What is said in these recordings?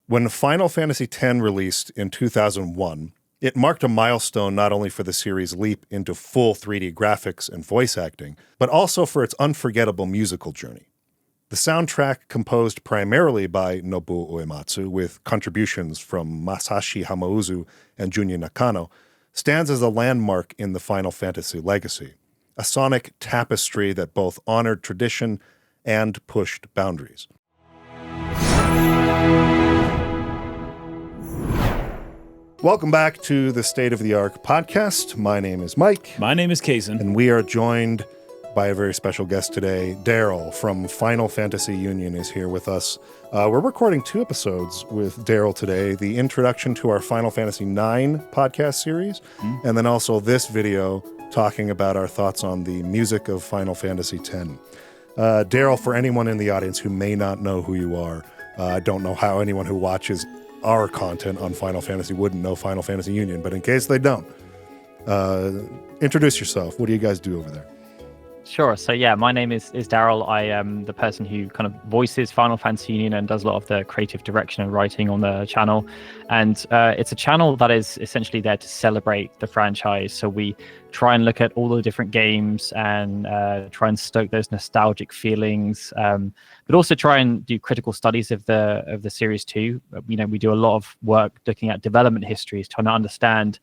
When Final Fantasy X released in 2001, it marked a milestone not only for the series' leap into full 3D graphics and voice acting, but also for its unforgettable musical journey. The soundtrack, composed primarily by Nobuo Uematsu with contributions from Masashi Hamauzu and Junya Nakano, stands as a landmark in the Final Fantasy legacy, a sonic tapestry that both honored tradition and pushed boundaries. Welcome back to the State of the Arc podcast. My name is Mike. My name is Kaysen. And we are joined by a very special guest today. Daryl from Final Fantasy Union is here with us. We're recording 2 episodes with Daryl today, the introduction to our Final Fantasy IX podcast series, and then also this video talking about our thoughts on the music of Final Fantasy X. Daryl, for anyone in the audience who may not know who you are, I don't know how anyone who watches our content on Final Fantasy wouldn't know Final Fantasy Union, but in case they don't, introduce yourself. What do you guys do over there? Sure. So yeah, my name is Daryl. I am the person who kind of voices Final Fantasy Union and does a lot of the creative direction and writing on the channel. And it's a channel that is essentially there to celebrate the franchise. So we try and look at all the different games and try and stoke those nostalgic feelings, but also try and do critical studies of the series too. We do a lot of work looking at development histories, trying to understand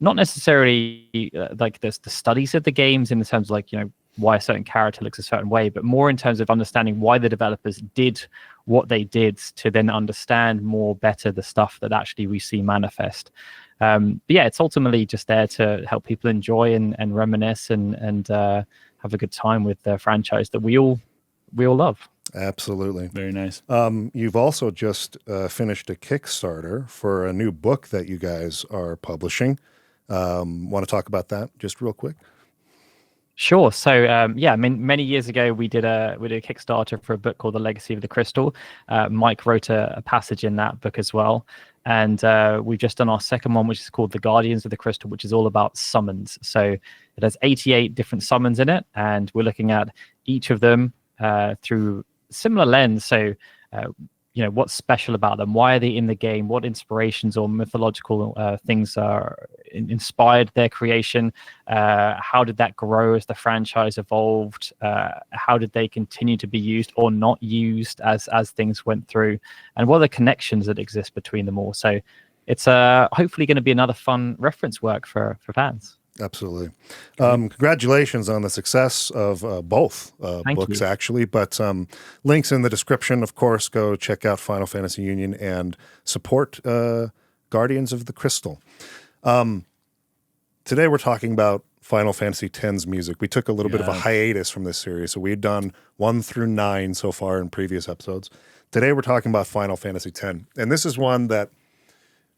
not necessarily like the studies of the games in the terms of why a certain character looks a certain way, but more in terms of understanding why the developers did what they did to then understand more better the stuff that actually we see manifest. But yeah, it's ultimately just there to help people enjoy and reminisce and have a good time with the franchise that we all love. Absolutely. Very nice. You've also just finished a Kickstarter for a new book that you guys are publishing. Want to talk about that just real quick? Sure. So many years ago we did a Kickstarter for a book called The Legacy of the Crystal. Mike wrote a passage in that book as well, and we've just done our second one, which is called The Guardians of the Crystal, which is all about summons. So it has 88 different summons in it, and we're looking at each of them through similar lens. So what's special about them? Why are they in the game? What inspirations or mythological things are inspired their creation? How did that grow as the franchise evolved? How did they continue to be used or not used as things went through? And what are the connections that exist between them all? So it's hopefully going to be another fun reference work for fans. Absolutely. Congratulations on the success of both books, you. actually. But links in the description, of course. Go check out Final Fantasy Union and support Guardians of the Crystal. Today we're talking about Final Fantasy X's music. We took a little bit of a hiatus from this series. So we've done 1 through 9 so far in previous episodes. Today we're talking about Final Fantasy X. And this is one that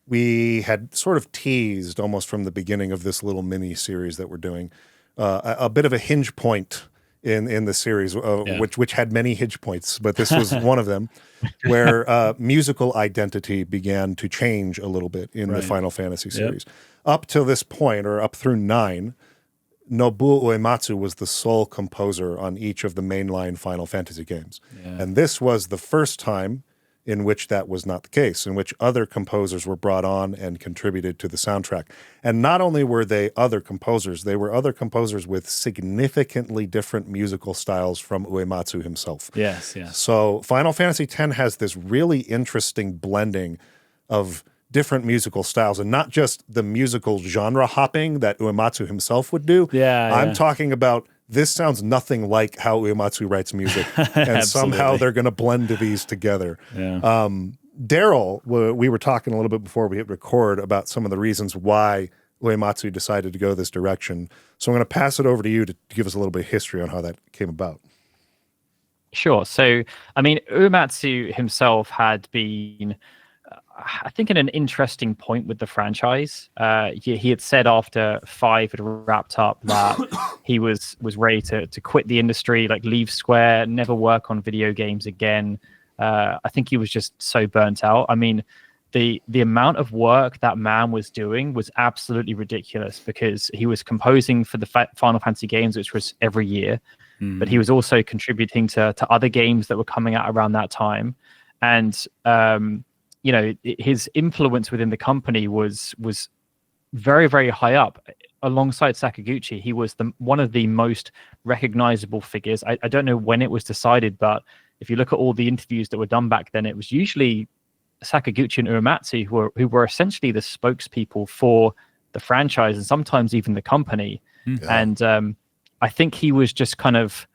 we had sort of teased almost from the beginning of this little mini series that we're doing, a bit of a hinge point in the series, which had many hinge points, but this was one of them, where musical identity began to change a little bit in the Final Fantasy series. Up till this point, or up through 9, Nobuo Uematsu was the sole composer on each of the mainline Final Fantasy games. Yeah. And this was the first time in which that was not the case, in which other composers were brought on and contributed to the soundtrack. And not only were they other composers, they were other composers with significantly different musical styles from Uematsu himself. Yes. So Final Fantasy X has this really interesting blending of different musical styles, and not just the musical genre hopping that Uematsu himself would do. I'm talking about this sounds nothing like how Uematsu writes music, and somehow they're going to blend these together. Daryl, we were talking a little bit before we hit record about some of the reasons why Uematsu decided to go this direction. So I'm going to pass it over to you to give us a little bit of history on how that came about. Sure. So, I mean, Uematsu himself had been, I think, in an interesting point with the franchise. He had said after 5 had wrapped up that he was ready to quit the industry, like leave Square, never work on video games again. I think he was just so burnt out. I mean, the amount of work that man was doing was absolutely ridiculous, because he was composing for the Final Fantasy games, which was every year, but he was also contributing to other games that were coming out around that time. And his influence within the company was very, very high up. Alongside Sakaguchi, he was one of the most recognizable figures. I don't know when it was decided, but if you look at all the interviews that were done back then, it was usually Sakaguchi and Uematsu who were essentially the spokespeople for the franchise and sometimes even the company. Yeah. And I think he was just kind of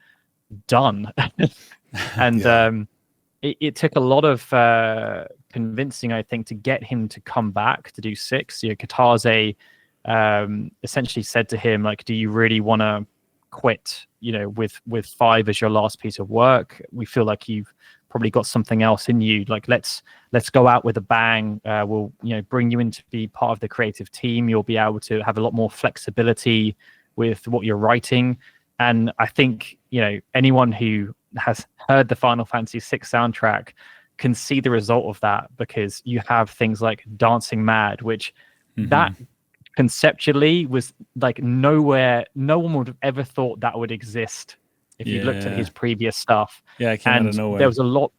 done. And it took a lot of convincing, I think, to get him to come back to do 6. Katase essentially said to him, like, do you really want to quit, with 5 as your last piece of work? We feel like you've probably got something else in you. Like, let's go out with a bang. We'll, bring you in to be part of the creative team. You'll be able to have a lot more flexibility with what you're writing. And I think, anyone who has heard the Final Fantasy VI soundtrack can see the result of that, because you have things like Dancing Mad, which that conceptually was like nowhere. No one would have ever thought that would exist if you looked at his previous stuff. Yeah, it came out of nowhere. There was a lot.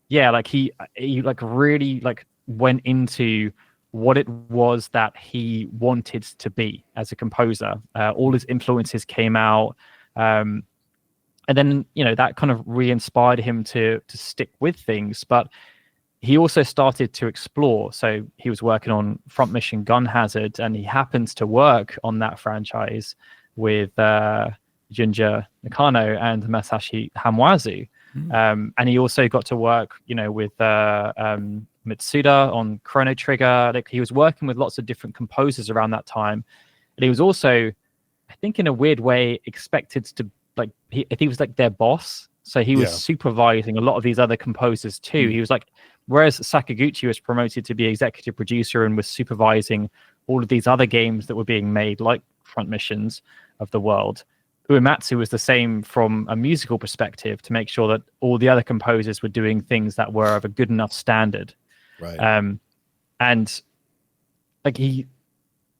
Yeah, like he like really like went into what it was that he wanted to be as a composer. All his influences came out. And then, that kind of re-inspired him to stick with things. But he also started to explore. So he was working on Front Mission Gun Hazard, and he happens to work on that franchise with Junja Nakano and Masashi Hamwazu. And he also got to work, with Mitsuda on Chrono Trigger. Like, he was working with lots of different composers around that time. And he was also, I think, in a weird way, expected to, like, he was like their boss. So he was supervising a lot of these other composers too. He was like, whereas Sakaguchi was promoted to be executive producer and was supervising all of these other games that were being made, like Front Missions of the world, Uematsu was the same from a musical perspective, to make sure that all the other composers were doing things that were of a good enough standard. Right. And like, he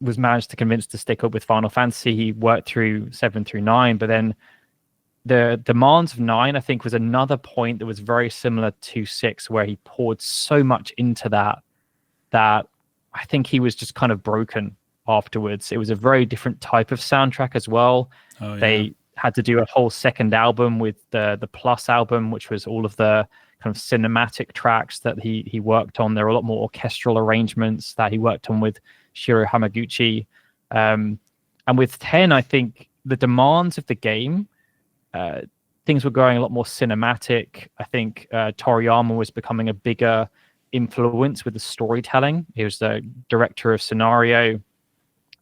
was managed to convince to stick up with Final Fantasy. He worked through 7 through 9, but then the demands of 9, I think, was another point that was very similar to 6, where he poured so much into that I think he was just kind of broken afterwards. It was a very different type of soundtrack as well. They had to do a whole second album with the Plus album, which was all of the kind of cinematic tracks that he worked on. There were a lot more orchestral arrangements that he worked on with Shiro Hamaguchi. And with 10, I think the demands of the game, things were growing a lot more cinematic. I think Toriyama was becoming a bigger influence with the storytelling. He was the director of scenario,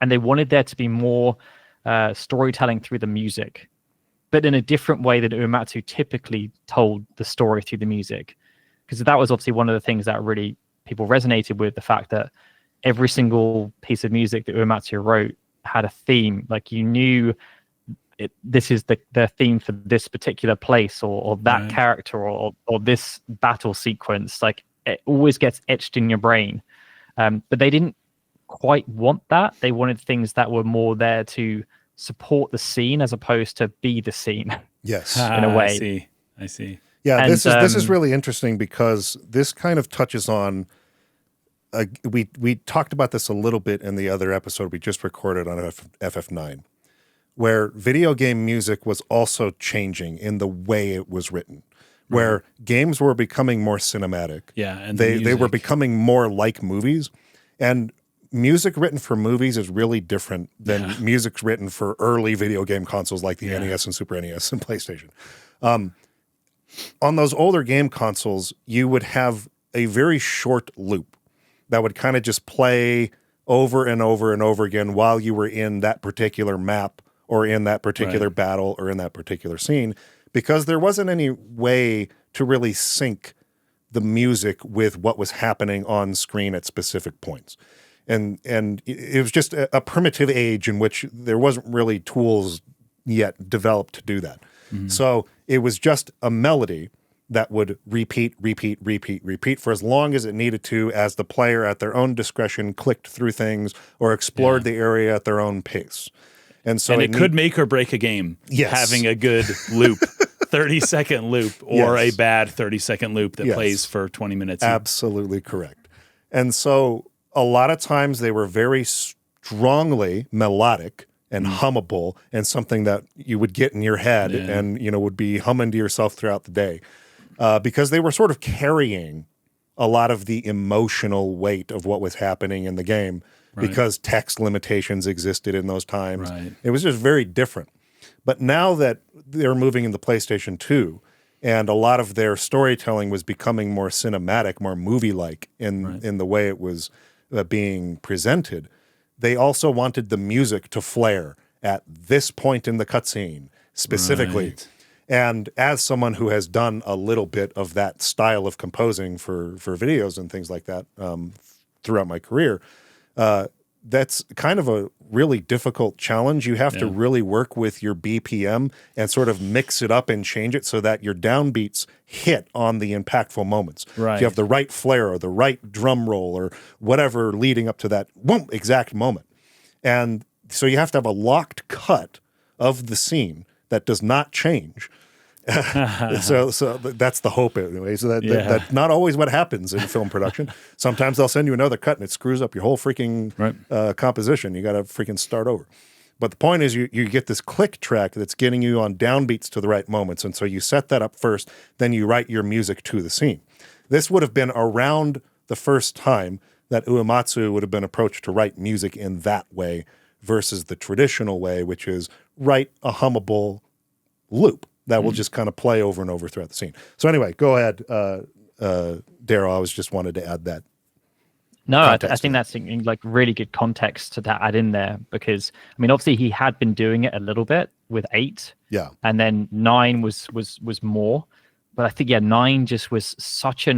and they wanted there to be more storytelling through the music, but in a different way than Uematsu typically told the story through the music. Because that was obviously one of the things that really people resonated with, the fact that every single piece of music that Uematsu wrote had a theme. Like, you knew this is the theme for this particular place, or that character, or this battle sequence. Like, it always gets etched in your brain. But they didn't quite want that. They wanted things that were more there to support the scene as opposed to be the scene. Yes. In a way. I see. Yeah, And, this is really interesting, because this kind of touches on we talked about this a little bit in the other episode we just recorded on FF9, where video game music was also changing in the way it was written, where games were becoming more cinematic. Yeah, and they were becoming more like movies, and music written for movies is really different than music written for early video game consoles like the NES and Super NES and PlayStation. On those older game consoles, you would have a very short loop that would kind of just play over and over and over again while you were in that particular map, or in that particular battle, or in that particular scene, because there wasn't any way to really sync the music with what was happening on screen at specific points. And it was just a primitive age in which there wasn't really tools yet developed to do that. So it was just a melody that would repeat for as long as it needed to, as the player at their own discretion clicked through things or explored the area at their own pace. And so it could make or break a game, having a good loop, 30-second loop, or a bad 30-second loop that plays for 20 minutes. Absolutely correct. And so a lot of times they were very strongly melodic and hummable, and something that you would get in your head and, you know, would be humming to yourself throughout the day, because they were sort of carrying a lot of the emotional weight of what was happening in the game, because text limitations existed in those times. It was just very different. But now that they're moving into PlayStation 2, and a lot of their storytelling was becoming more cinematic, more movie-like in the way it was being presented, they also wanted the music to flare at this point in the cutscene specifically. And as someone who has done a little bit of that style of composing for videos and things like that throughout my career, that's kind of a really difficult challenge. You have to really work with your BPM and sort of mix it up and change it so that your downbeats hit on the impactful moments. So you have the right flare or the right drum roll or whatever leading up to that exact moment. And so you have to have a locked cut of the scene that does not change. So that's the hope anyway. So that's not always what happens in film production. Sometimes they'll send you another cut and it screws up your whole freaking composition. You got to freaking start over. But the point is you get this click track that's getting you on downbeats to the right moments. And so you set that up first, then you write your music to the scene. This would have been around the first time that Uematsu would have been approached to write music in that way versus the traditional way, which is write a hummable loop that will just kind of play over and over throughout the scene. So anyway, go ahead, Daryl. I was just wanted to add that. No, I think that's like really good context to add in there, because I mean, obviously he had been doing it a little bit with 8, and then 9 was more, but I think 9 just was such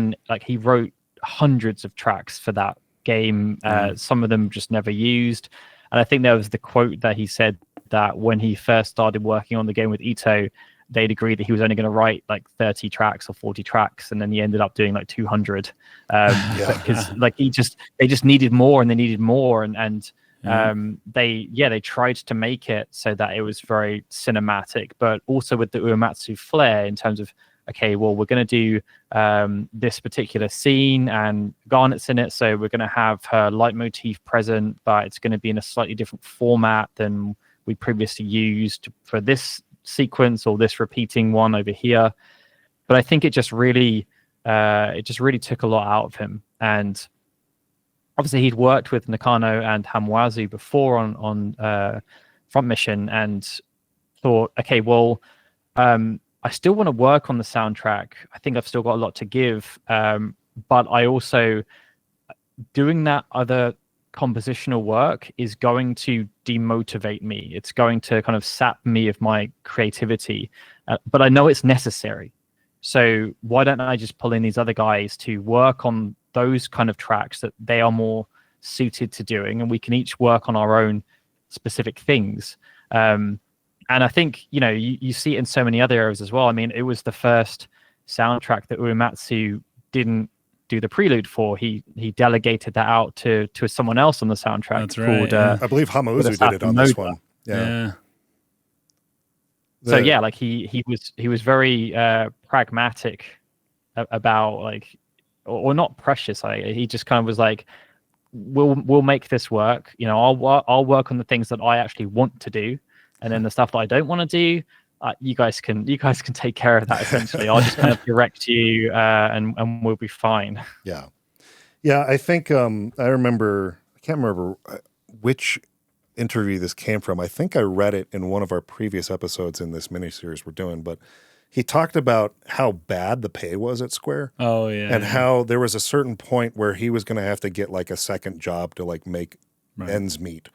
he wrote hundreds of tracks for that game. Some of them just never used, and I think there was the quote that he said that when he first started working on the game with Ito, they'd agreed that he was only going to write like 30 tracks or 40 tracks, and then he ended up doing like 200 because like they just needed more and they needed more, and they tried to make it so that it was very cinematic, but also with the Uematsu flair in terms of, okay, well, we're going to do this particular scene and Garnet's in it, so we're going to have her leitmotif present, but it's going to be in a slightly different format than we previously used for this sequence or this repeating one over here. But I think it just really took a lot out of him. And obviously he'd worked with Nakano and Hamwazu before on Front Mission, and thought, okay, well, I still want to work on the soundtrack. I think I've still got a lot to give, but I also, doing that other compositional work is going to demotivate me. It's going to kind of sap me of my creativity, but I know it's necessary. So why don't I just pull in these other guys to work on those kind of tracks that they are more suited to doing, and we can each work on our own specific things. And I think, you see it in so many other areas as well. I mean, it was the first soundtrack that Uematsu didn't do the prelude for. He delegated that out to someone else on the soundtrack. That's right. Called, I believe Hamauzu did it on this one. So like he was very pragmatic about, like, or not precious. He just kind of was like, we'll make this work. I'll work on the things that I actually want to do, and then the stuff that I don't want to do, you guys can take care of that. Essentially, I'll just kind of direct you, and we'll be fine. Yeah. I think I can't remember which interview this came from. I think I read it in one of our previous episodes in this miniseries we're doing, but he talked about how bad the pay was at Square. Oh yeah. And how there was a certain point where he was going to have to get like a second job to like make ends meet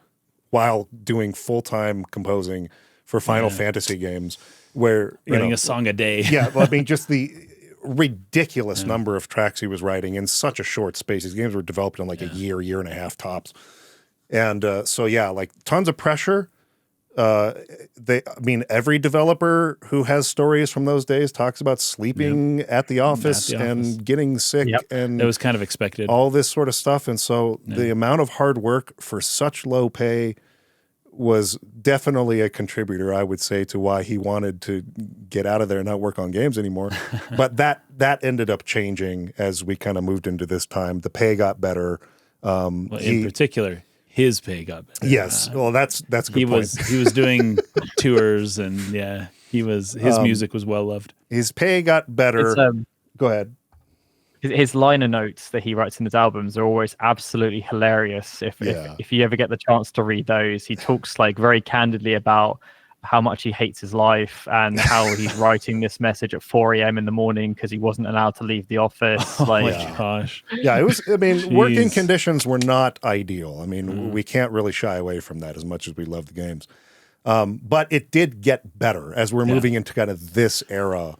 while doing full-time composing for Final Fantasy games, where writing a song a day. I mean, just the ridiculous number of tracks he was writing in such a short space. These games were developed in like a year and a half tops. And like tons of pressure. Every developer who has stories from those days talks about sleeping at the office and getting sick, and it was kind of expected. All this sort of stuff. And so the amount of hard work for such low pay was definitely a contributor, I would say, to why he wanted to get out of there and not work on games anymore. But that ended up changing as we kind of moved into this time. The pay got better. In particular, his pay got better. Yes, well, that's a good point. He was doing tours, and his music was well loved. His pay got better. Go ahead. His liner notes that he writes in his albums are always absolutely hilarious. If you ever get the chance to read those, he talks like very candidly about how much he hates his life and how he's writing this message at 4 a.m. in the morning because he wasn't allowed to leave the office. My gosh. Yeah, it was. I mean, working conditions were not ideal. I mean, we can't really shy away from that as much as we love the games. But it did get better as we're moving into kind of this era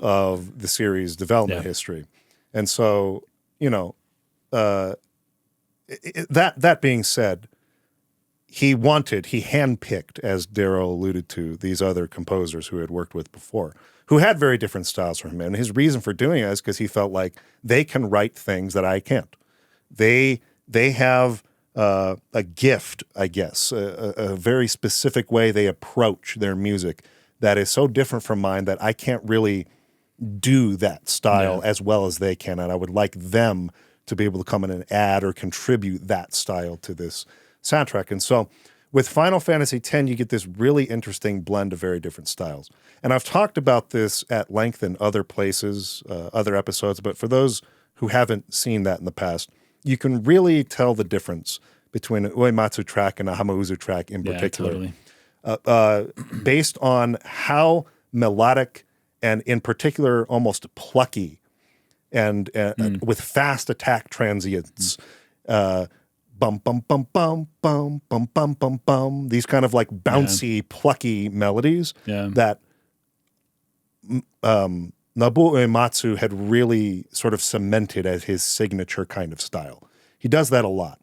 of the series development history. And so, that being said, he handpicked, as Daryl alluded to, these other composers who had worked with before, who had very different styles from him. And his reason for doing it is because he felt like they can write things that I can't. They have a gift, I guess, a very specific way they approach their music that is so different from mine that I can't really do that style as well as they can, and I would like them to be able to come in and add or contribute that style to this soundtrack. And so with Final Fantasy X, you get this really interesting blend of very different styles. And I've talked about this at length in other places, other episodes, but for those who haven't seen that in the past, you can really tell the difference between an Uematsu track and a Hamauzu track in particular. Totally. Based on how melodic and in particular, almost plucky and with fast attack transients, bum, bum, bum, bum, bum, bum, bum, bum, bum, these kind of like bouncy, plucky melodies that Nobuo Uematsu had really sort of cemented as his signature kind of style. He does that a lot.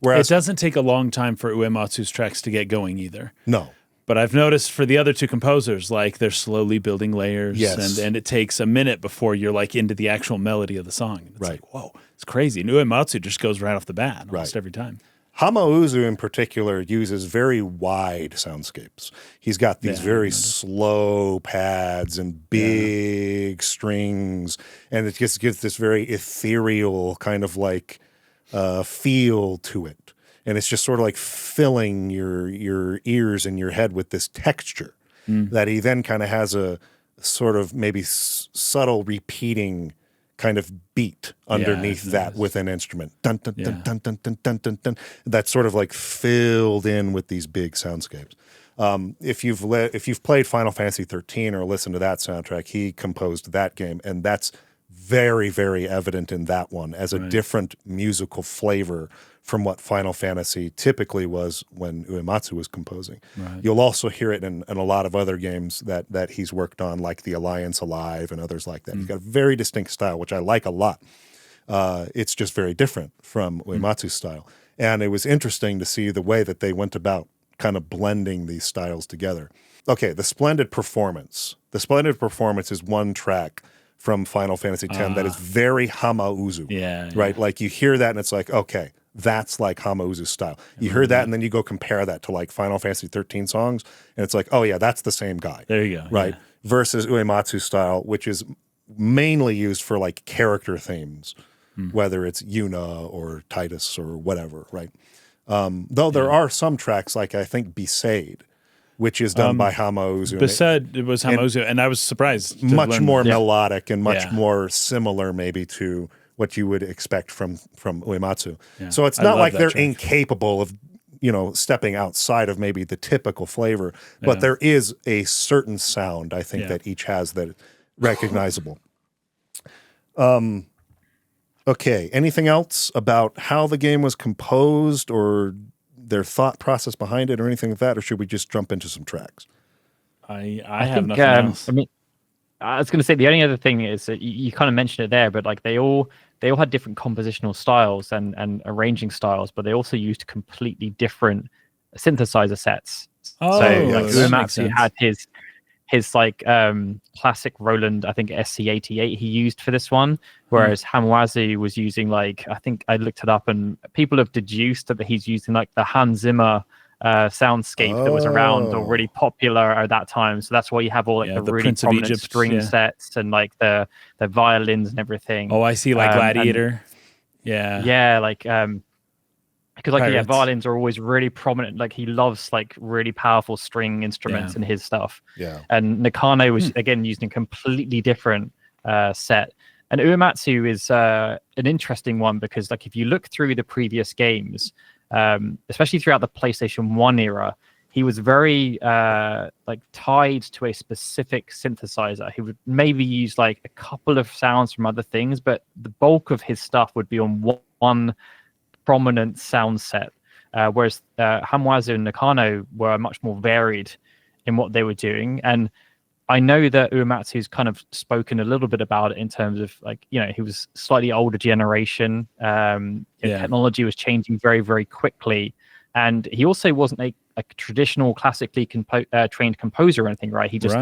Whereas it doesn't take a long time for Uematsu's tracks to get going either. No. But I've noticed for the other two composers, like they're slowly building layers, and it takes a minute before you're like into the actual melody of the song. And it's like, whoa, it's crazy. And Uematsu just goes right off the bat almost every time. Hamauzu in particular uses very wide soundscapes. He's got these very slow pads and big strings, and it just gives this very ethereal kind of like feel to it. And it's just sort of like filling your ears and your head with this texture that he then kind of has a sort of maybe subtle repeating kind of beat underneath that with an instrument. Dun, dun, dun, dun, dun, dun, dun, dun, dun. That's sort of like filled in with these big soundscapes. If you've played Final Fantasy 13 or listened to that soundtrack, he composed that game, and that's very, very evident in that one as a different musical flavor from what Final Fantasy typically was when Uematsu was composing. Right. You'll also hear it in a lot of other games that he's worked on, like The Alliance Alive and others like that. He's got a very distinct style, which I like a lot. It's just very different from Uematsu's style. And it was interesting to see the way that they went about kind of blending these styles together. Okay, the Splendid Performance. The Splendid Performance is one track from Final Fantasy X that is very Hamauzu. Right? Like you hear that and it's like, okay, that's like Hamauzu's style. You hear that and then you go compare that to like Final Fantasy 13 songs and it's like, oh yeah, that's the same guy. There you go. Right? Versus Uematsu's style, which is mainly used for like character themes, whether it's Yuna or Titus or whatever, right? Though there are some tracks like I think Besaid, which is done by Hamauzu. Besaid, it was Hamauzu, and I was surprised. Much more melodic and much more similar maybe to what you would expect from Uematsu. Yeah. So it's not like they're incapable of, stepping outside of maybe the typical flavor, but there is a certain sound I think that each has that recognizable. Okay, anything else about how the game was composed or their thought process behind it or anything like that, or should we just jump into some tracks? I have nothing else. I mean, I was going to say the only other thing is that you kind of mentioned it there, but like they all had different compositional styles and arranging styles, but they also used completely different synthesizer sets. Oh, so like Uematsu had his like classic Roland, I think SC88 he used for this one, whereas Hamauzu was using like, I think I looked it up and people have deduced that he's using like the Hans Zimmer soundscape that was around or really popular at that time. So that's why you have all like the really Prince of prominent Egypt, string sets and like the violins and everything. Oh, I see, like Gladiator. Like because like violins are always really prominent. Like he loves like really powerful string instruments in his stuff. And Nakano was again using a completely different set. And Uematsu is an interesting one because like if you look through the previous games, especially throughout the PlayStation 1 era, he was very like tied to a specific synthesizer. He would maybe use like a couple of sounds from other things, but the bulk of his stuff would be on one prominent sound set. Whereas Hamwazu and Nakano were much more varied in what they were doing. And I know that Uematsu's kind of spoken a little bit about it in terms of like, you know, he was slightly older generation. Technology was changing very, very quickly. And he also wasn't a traditional classically trained composer or anything, right? He just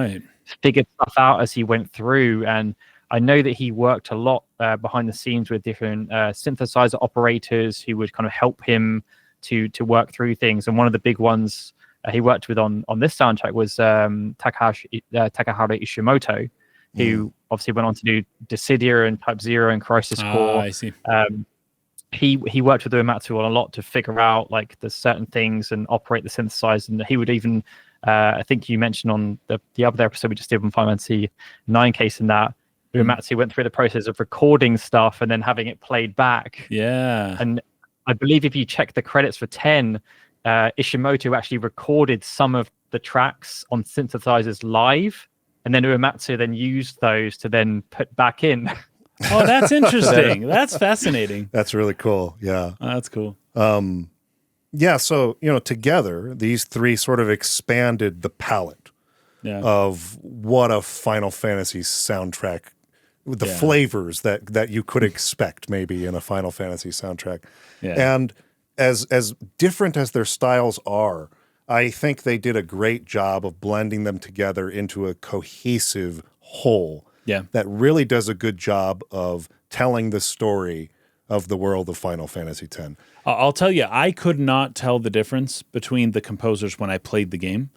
figured stuff out as he went through. And I know that he worked a lot behind the scenes with different synthesizer operators who would kind of help him to work through things. And one of the big ones he worked with on this soundtrack was Takahara Ishimoto, who obviously went on to do Dissidia and Type 0 and Crisis Core. I see. He worked with Uematsu on a lot to figure out like the certain things and operate the synthesizer. And he would even, I think you mentioned on the other episode we just did on Final Fantasy 9 case in that, Uematsu went through the process of recording stuff and then having it played back. Yeah. And I believe if you check the credits for 10, Ishimoto actually recorded some of the tracks on synthesizers live, and then Uematsu then used those to then put back in. Oh, that's interesting. That's fascinating. That's really cool. Yeah. Oh, that's cool. Yeah. So, you know, together, these three sort of expanded the palette of what a Final Fantasy soundtrack, the flavors that you could expect maybe in a Final Fantasy soundtrack. Yeah. And as different as their styles are, I think they did a great job of blending them together into a cohesive whole that really does a good job of telling the story of the world of Final Fantasy X. I'll tell you, I could not tell the difference between the composers when I played the game.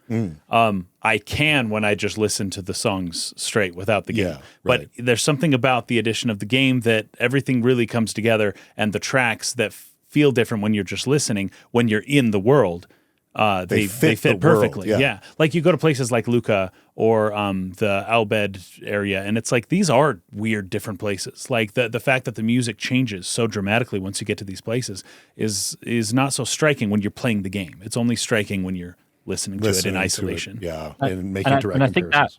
I can when I just listen to the songs straight without the game. Yeah, right. But there's something about the addition of the game that everything really comes together, and the tracks that feel different when you're just listening. When you're in the world, they fit perfectly. Yeah. Like you go to places like Lucca or the Albed area, and it's like these are weird, different places. Like the fact that the music changes so dramatically once you get to these places is not so striking when you're playing the game. It's only striking when you're listening to it in isolation. And making direct comparisons.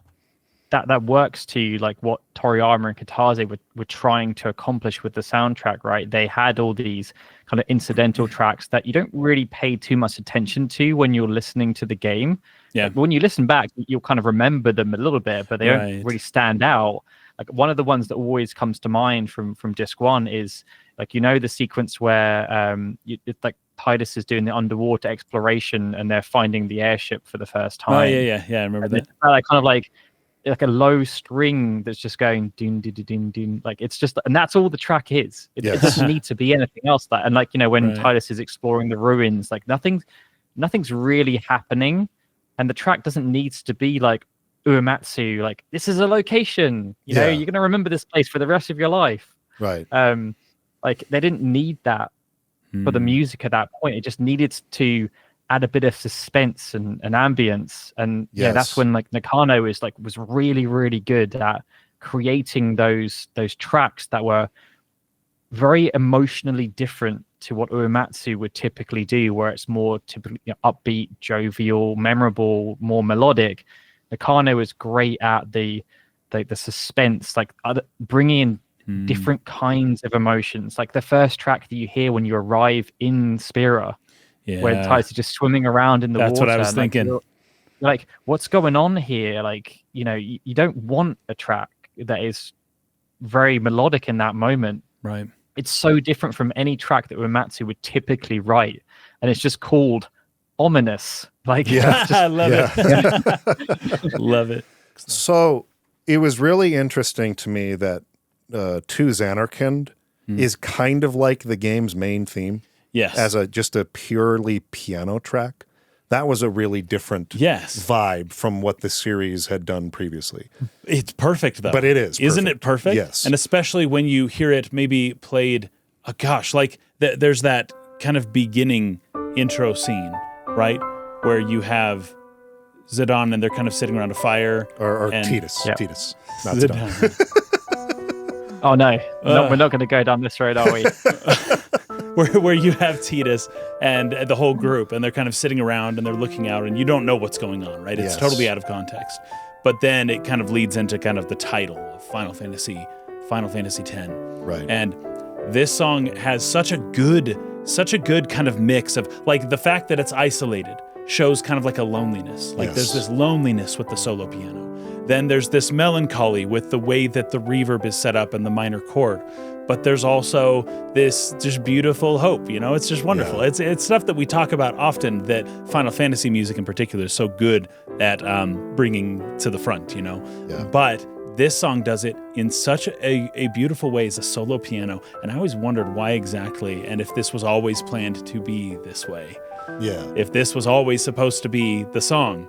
I think that works to like what Toriyama and Kitase were trying to accomplish with the soundtrack, right? They had all these kind of incidental tracks that you don't really pay too much attention to when you're listening to the game. Yeah. Like, when you listen back, you'll kind of remember them a little bit, but they don't really stand out. Like one of the ones that always comes to mind from Disc 1 is like, you know, the sequence where it's like Tidus is doing the underwater exploration and they're finding the airship for the first time. Oh yeah, I remember that. Like kind of like a low string that's just going ding ding ding ding, like it's just, and that's all the track is. It doesn't need to be anything else. And like, you know, when Tidus is exploring the ruins, like nothing's really happening, and the track doesn't need to be like Uematsu, like this is a location, you know, you're gonna remember this place for the rest of your life. Right. Like they didn't need that for the music at that point. It just needed to add a bit of suspense and ambience, and that's when like Nakano was really, really good at creating those tracks that were very emotionally different to what Uematsu would typically do, where it's more typically upbeat, jovial, memorable, more melodic. Nakano is great at the suspense, like bringing in different kinds of emotions. Like the first track that you hear when you arrive in Spira, when Tidus is just swimming around in the water. That's what I was thinking. You're like, what's going on here? Like, you know, you don't want a track that is very melodic in that moment. Right. It's so different from any track that Uematsu would typically write, and it's just called ominous. Like, I love it. Love it. So it was really interesting to me that To Xanarkand is kind of like the game's main theme. Yes. As just a purely piano track. that was a really different yes. vibe from what the series had done previously. It's perfect, though. But it is. Isn't it perfect? Yes. And especially when you hear it maybe played, there's that kind of beginning intro scene, right? Where you have Zidane and they're kind of sitting around a fire. Or Tidus. Yep. Tidus. Not Zidane. Oh, no. We're not going to go down this road, are we? Where you have Tidus and the whole group, and they're kind of sitting around and they're looking out, and you don't know what's going on, right? It's totally out of context. But then it kind of leads into kind of the title of Final Fantasy X. Right. And this song has such a good kind of mix of, like, the fact that it's isolated shows kind of like a loneliness. Like there's this loneliness with the solo piano. Then there's this melancholy with the way that the reverb is set up and the minor chord. But there's also this just beautiful hope, you know? It's just wonderful. Yeah. It's stuff that we talk about often, that Final Fantasy music in particular is so good at bringing to the front, you know? Yeah. But this song does it in such a beautiful way as a solo piano. And I always wondered why exactly, and if this was always planned to be this way. Yeah. If this was always supposed to be the song.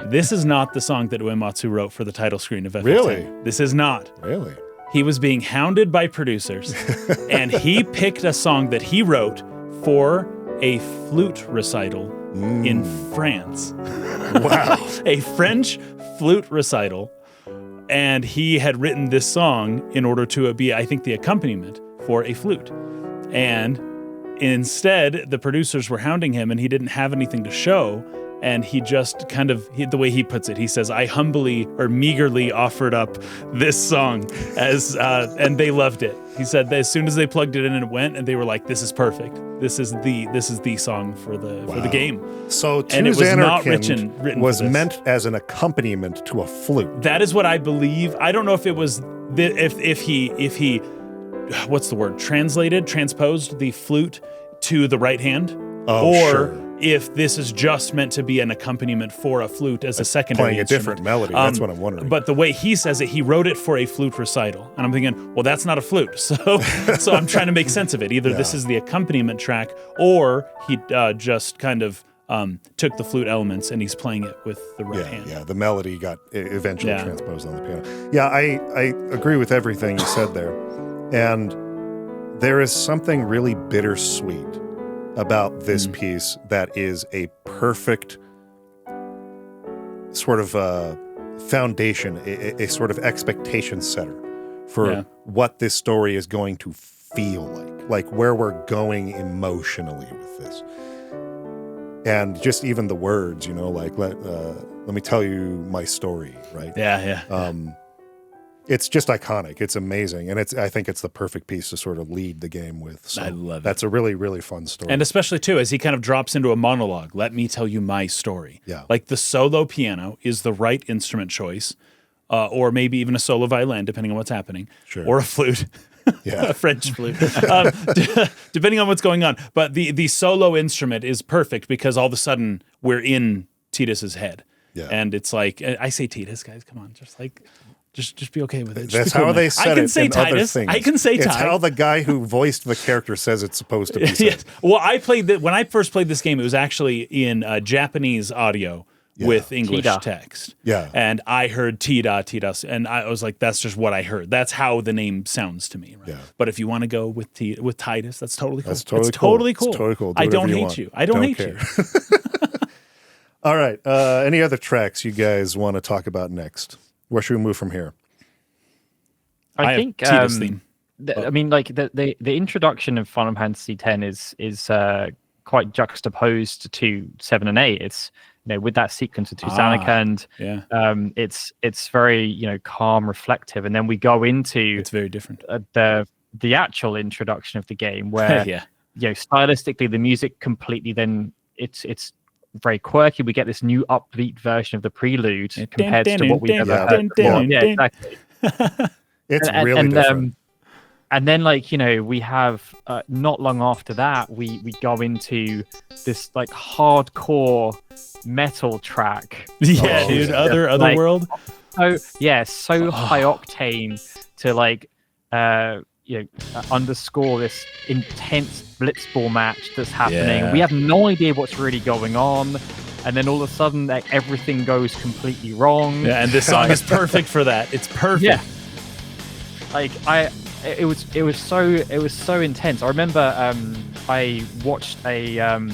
This is not the song that Uematsu wrote for the title screen of FF10. Really? This is not. Really? He was being hounded by producers, and he picked a song that he wrote for a flute recital in France. Wow. A French flute recital. And he had written this song in order to be, I think, the accompaniment for a flute. And instead, the producers were hounding him, and he didn't have anything to show. And he just kind of, the way he puts it, he says, I humbly or meagerly offered up this song as, and they loved it. He said that as soon as they plugged it in and it went, and they were like, this is perfect. This is the song for the game. So and it was not written was meant as an accompaniment to a flute. That is what I believe. I don't know if it was, if he, what's the word? Transposed the flute to the right hand. Oh, or sure. If this is just meant to be an accompaniment for a flute as a secondary playing instrument. a different melody. That's what I'm wondering. But the way he says it, he wrote it for a flute recital. And I'm thinking, well, that's not a flute. So I'm trying to make sense of it. Either this is the accompaniment track, or he just kind of took the flute elements and he's playing it with the right hand. Yeah, the melody got eventually transposed on the piano. Yeah, I agree with everything you said there. And there is something really bittersweet about this piece that is a perfect sort of foundation, a sort of expectation setter for what this story is going to feel like where we're going emotionally with this. And just even the words, you know, like, let me tell you my story, right? Yeah. It's just iconic. It's amazing. And I think it's the perfect piece to sort of lead the game with. So I love it. That's a really, really fun story. And especially, too, as he kind of drops into a monologue, let me tell you my story. Yeah. Like the solo piano is the right instrument choice, or maybe even a solo violin, depending on what's happening, or a flute. A French flute, depending on what's going on. But the solo instrument is perfect because all of a sudden we're in Tidus's head. Yeah. And it's like, I say Tidus, guys, come on, just be okay with it. That's how they said it in other things. I can say Tidus. It's how the guy who voiced the character says it's supposed to be said. Yes. Well, when I first played this game, it was actually in Japanese audio with English text. Yeah. And I heard Tidus, and I was like, that's just what I heard. That's how the name sounds to me. Right? Yeah. But if you want to go with Tidus, that's totally cool. That's totally cool. It's totally cool. I don't hate you. I don't hate you. All right. Any other tracks you guys want to talk about next? Where should we move from here? I think Tidus theme. I mean, like the introduction of Final Fantasy X is quite juxtaposed to 7 and 8. It's, you know, with that sequence of Tuzanakand, it's very, you know, calm, reflective, and then we go into it's very different the actual introduction of the game where you know, stylistically the music completely then it's very quirky. We get this new upbeat version of the prelude compared to what we've ever heard. Yeah, exactly. It's really different. And then, like, you know, we have not long after that, we go into this like hardcore metal track. Yeah, dude, Otherworld. So high octane to like underscore this intense blitzball match that's happening. We have no idea what's really going on. and then all of a sudden everything goes completely wrong. Yeah, and this song is perfect for that. It's perfect. Yeah. Like it was so intense. I remember I watched on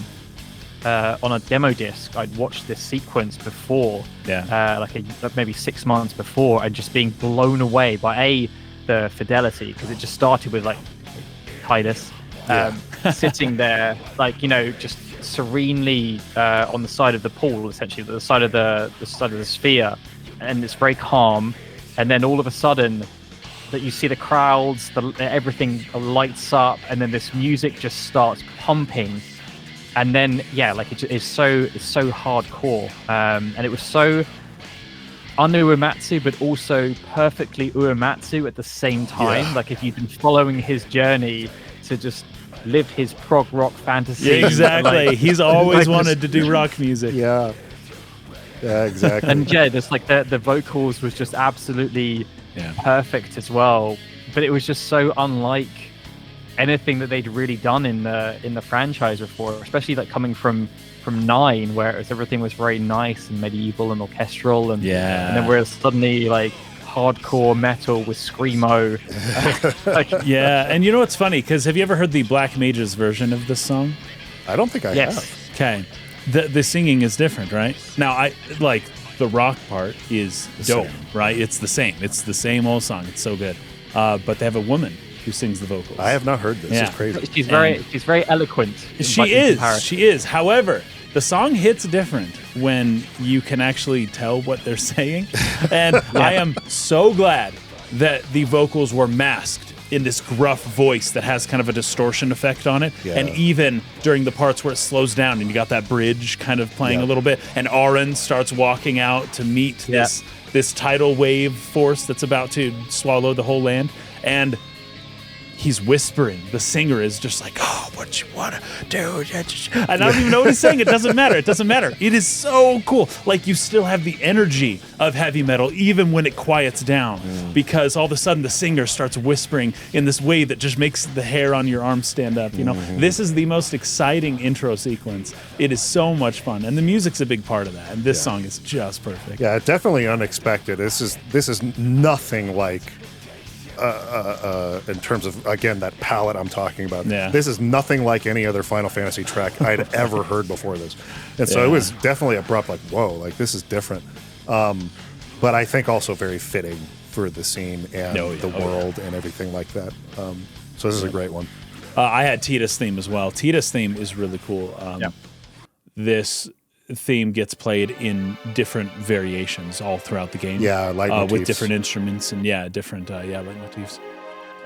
a demo disc. I'd watched this sequence before, like maybe 6 months before, and just being blown away by the fidelity, because it just started with like Titus sitting there, like, you know, just serenely on the side of the pool, essentially the side of the sphere, and it's very calm, and then all of a sudden that you see the crowds, everything lights up, and then this music just starts pumping, and then like it's so hardcore, and it was so un-Uematsu, but also perfectly Uematsu at the same time. Yeah. Like if you've been following his journey to just live his prog rock fantasy. Yeah, exactly. Like, he's always wanted to do rock music. Yeah, exactly. And just like the vocals was just absolutely perfect as well. But it was just so unlike anything that they'd really done in the franchise before, especially like coming from 9, where everything was very nice and medieval and orchestral, and then we're suddenly like hardcore metal with screamo. And you know what's funny? Because have you ever heard the Black Mages version of this song? I don't think I have. Okay, the singing is different, right? Now I like the rock part is dope, right? It's the same. It's the same old song. It's so good. But they have a woman who sings the vocals. I have not heard this. It's crazy. She's very eloquent. She is. However, the song hits different when you can actually tell what they're saying. And I am so glad that the vocals were masked in this gruff voice that has kind of a distortion effect on it. Yeah. And even during the parts where it slows down and you got that bridge kind of playing a little bit, and Auron starts walking out to meet this tidal wave force that's about to swallow the whole land. And he's whispering. The singer is just like, oh, what you want to do? I don't even know what he's saying. It doesn't matter. It is so cool. Like, you still have the energy of heavy metal, even when it quiets down, because all of a sudden the singer starts whispering in this way that just makes the hair on your arm stand up. You know, this is the most exciting intro sequence. It is so much fun. And the music's a big part of that. And this song is just perfect. Yeah, definitely unexpected. This is nothing like in terms of, again, that palette I'm talking about. Yeah. This is nothing like any other Final Fantasy track I'd ever heard before this. And so it was definitely abrupt, like, whoa, like this is different. But I think also very fitting for the scene and the world and everything like that. So this is a great one. I had Tidus theme as well. Tidus theme is really cool. This theme gets played in different variations all throughout the game. Yeah, leitmotifs. With different instruments and different leitmotifs.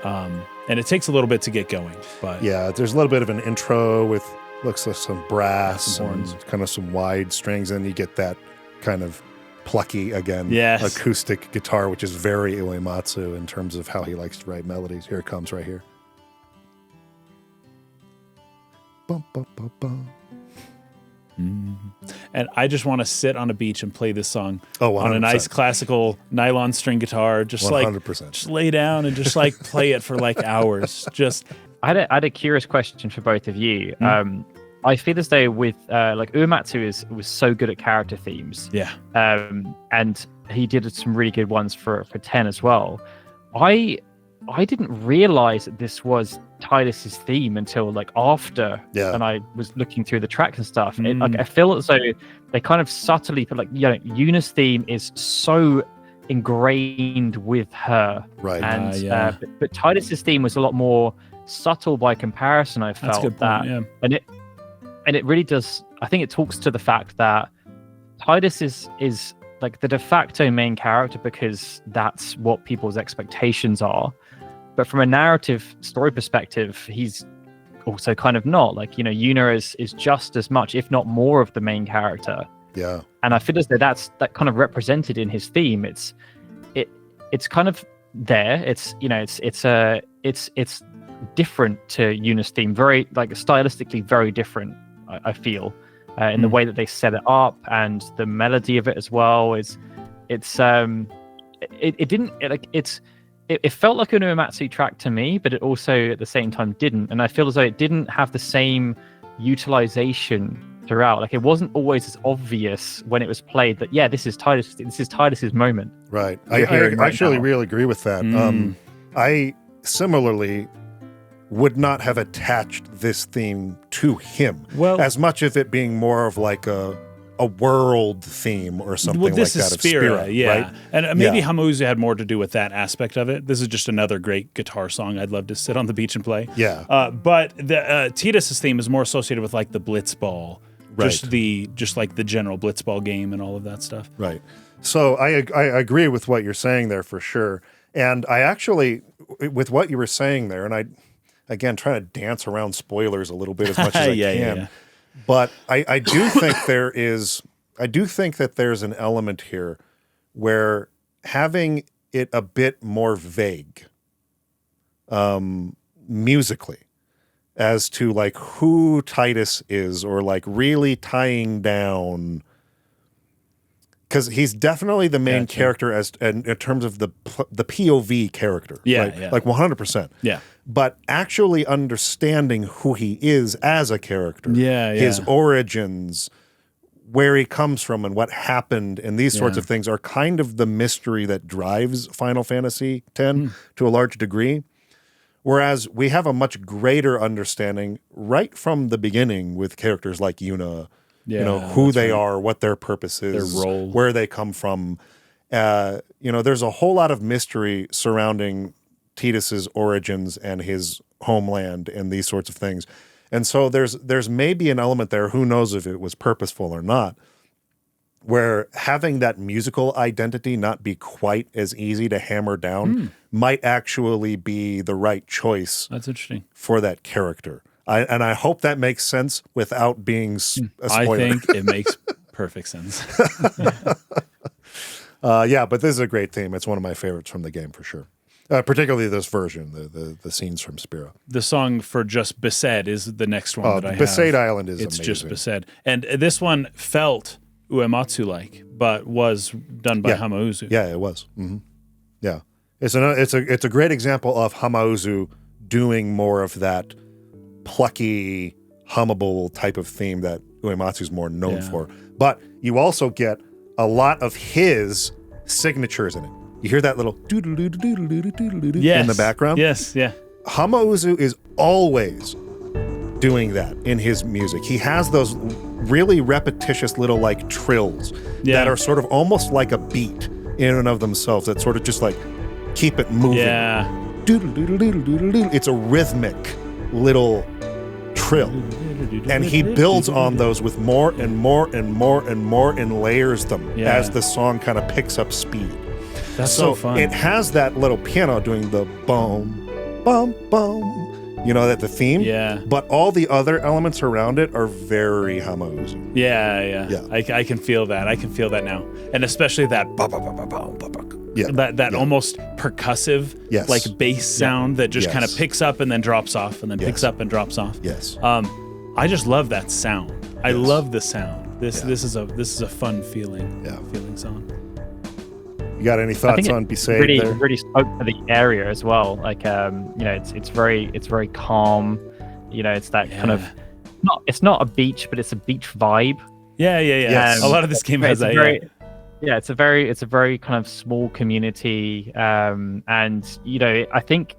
And it takes a little bit to get going, but there's a little bit of an intro with looks like some brass, some horns, kind of some wide strings, and you get that kind of plucky acoustic guitar, which is very Uematsu in terms of how he likes to write melodies. Here it comes right here. Bum, bum, bum, bum. And I just want to sit on a beach and play this song on a nice classical nylon string guitar, just 100%. Just lay down and just like play it for like hours. Just I had a curious question for both of you. I feel as though with like Uematsu was so good at character themes. And he did some really good ones for 10 as well. I didn't realize that this was Tidus's theme until like after, and I was looking through the tracks and stuff. And like I feel as though they kind of subtly put, like, Yuna's theme is so ingrained with her, right? And but Tidus's theme was a lot more subtle by comparison. I felt That's a good point, and it really does. I think it talks to the fact that Tidus is like the de facto main character because that's what people's expectations are. But from a narrative story perspective, he's also kind of not. Like, Yuna is just as much, if not more, of the main character. Yeah. And I feel as though that's kind of represented in his theme. It's kind of there. It's it's different to Yuna's theme. Very, like, stylistically very different, I feel, in the way that they set it up, and the melody of it as well it felt like an Uematsu track to me, but it also at the same time didn't. And I feel as though it didn't have the same utilization throughout. Like, it wasn't always as obvious when it was played that, yeah, this is Tidus's moment. Right. I actually really agree with that. I similarly would not have attached this theme to him as much of it being more of like a world theme or something like that. This is Spira, yeah. Right? And maybe Hamauzu had more to do with that aspect of it. This is just another great guitar song I'd love to sit on the beach and play. Yeah. But the Tidus's theme is more associated with like the Blitzball, just like the general Blitzball game and all of that stuff. Right. So I agree with what you're saying there for sure. And I actually, with what you were saying there, and I, again, trying to dance around spoilers a little bit as much as I can. Yeah. But I do think that there's an element here where having it a bit more vague musically as to like who Tidus is, or like really tying down, because he's definitely the main character in terms of the POV character. Yeah. Like 100%. Yeah. But actually understanding who he is as a character, his origins, where he comes from and what happened, and these sorts of things are kind of the mystery that drives Final Fantasy X to a large degree. Whereas we have a much greater understanding right from the beginning with characters like Yuna, who they are, what their purpose is, their role, where they come from. There's a whole lot of mystery surrounding Tidus's origins and his homeland and these sorts of things. And so there's maybe an element there, who knows if it was purposeful or not, where having that musical identity not be quite as easy to hammer down might actually be the right choice. That's interesting. For that character. I hope that makes sense without being a spoiler. I think it makes perfect sense. But this is a great theme. It's one of my favorites from the game for sure. Particularly this version, the scenes from Spira. The song for just Besaid is the next one that I have. Besaid Island is It's amazing. just Besaid. And this one felt Uematsu-like, but was done by Hamauzu. Yeah, it was. Mm-hmm. Yeah. It's a great example of Hamauzu doing more of that plucky, hummable type of theme that Uematsu's more known for. But you also get a lot of his signatures in it. You hear that little doodle-doodle-doodle-doodle-doodle in the background? Yes, yeah. Hamauzu is always doing that in his music. He has those really repetitious little like trills that are sort of almost like a beat in and of themselves, that sort of just like keep it moving. Yeah. Doodle-doodle-doodle-doodle-doodle. It's a rhythmic little trill. And he builds on those with more and more and more and more and layers them as the song kind of picks up speed. That's so fun. It has that little piano doing the boom, boom, boom, that the theme. Yeah. But all the other elements around it are very Hamauzu. Yeah. I can feel that. I can feel that now. And especially that that almost percussive like bass sound that just kind of picks up and then drops off and then picks up and drops off. Yes. I just love that sound. I love the sound. This is a fun feeling song. You got any thoughts on Besaid? Really spoke to the area as well. Like it's very calm. It's that kind of it's not a beach, but it's a beach vibe. Yeah. Yes. A lot of this game has that. It's a very kind of small community, and I think,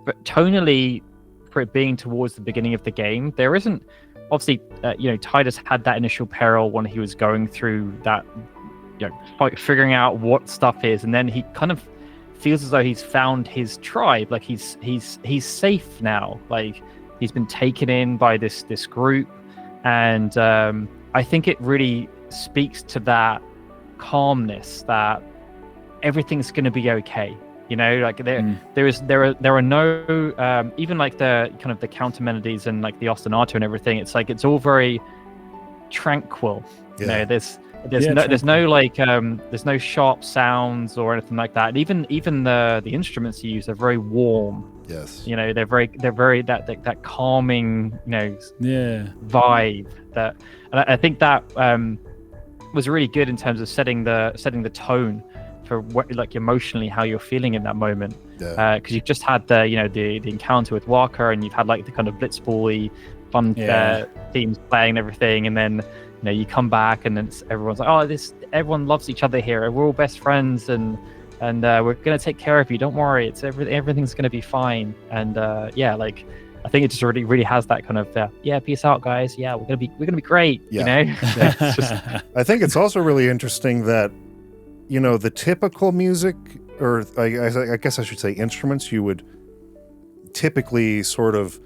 but tonally, for it being towards the beginning of the game, there isn't obviously Tidus had that initial peril when he was going through that, figuring out what stuff is, and then he kind of feels as though he's found his tribe, like he's safe now, like he's been taken in by this group, and I think it really speaks to that calmness, that everything's going to be okay. Like there are no even like the kind of the counter melodies and like the ostinato and everything. It's like it's all very tranquil. There's no like there's no sharp sounds or anything like that. And even the instruments you use are very warm. Yes. They're very that calming vibe. That, and I think that was really good in terms of setting the tone for what, like, emotionally how you're feeling in that moment. Because you've just had the encounter with Wakka, and you've had like the kind of blitzball-y fun themes playing and everything, and then you come back and everyone's like, oh, everyone loves each other here, we're all best friends, and we're gonna take care of you, don't worry, everything's gonna be fine. And I think it just really, really has that kind of peace out, guys. Yeah, we're gonna be great. It's just... I think it's also really interesting that the typical music, or I guess I should say instruments, you would typically sort of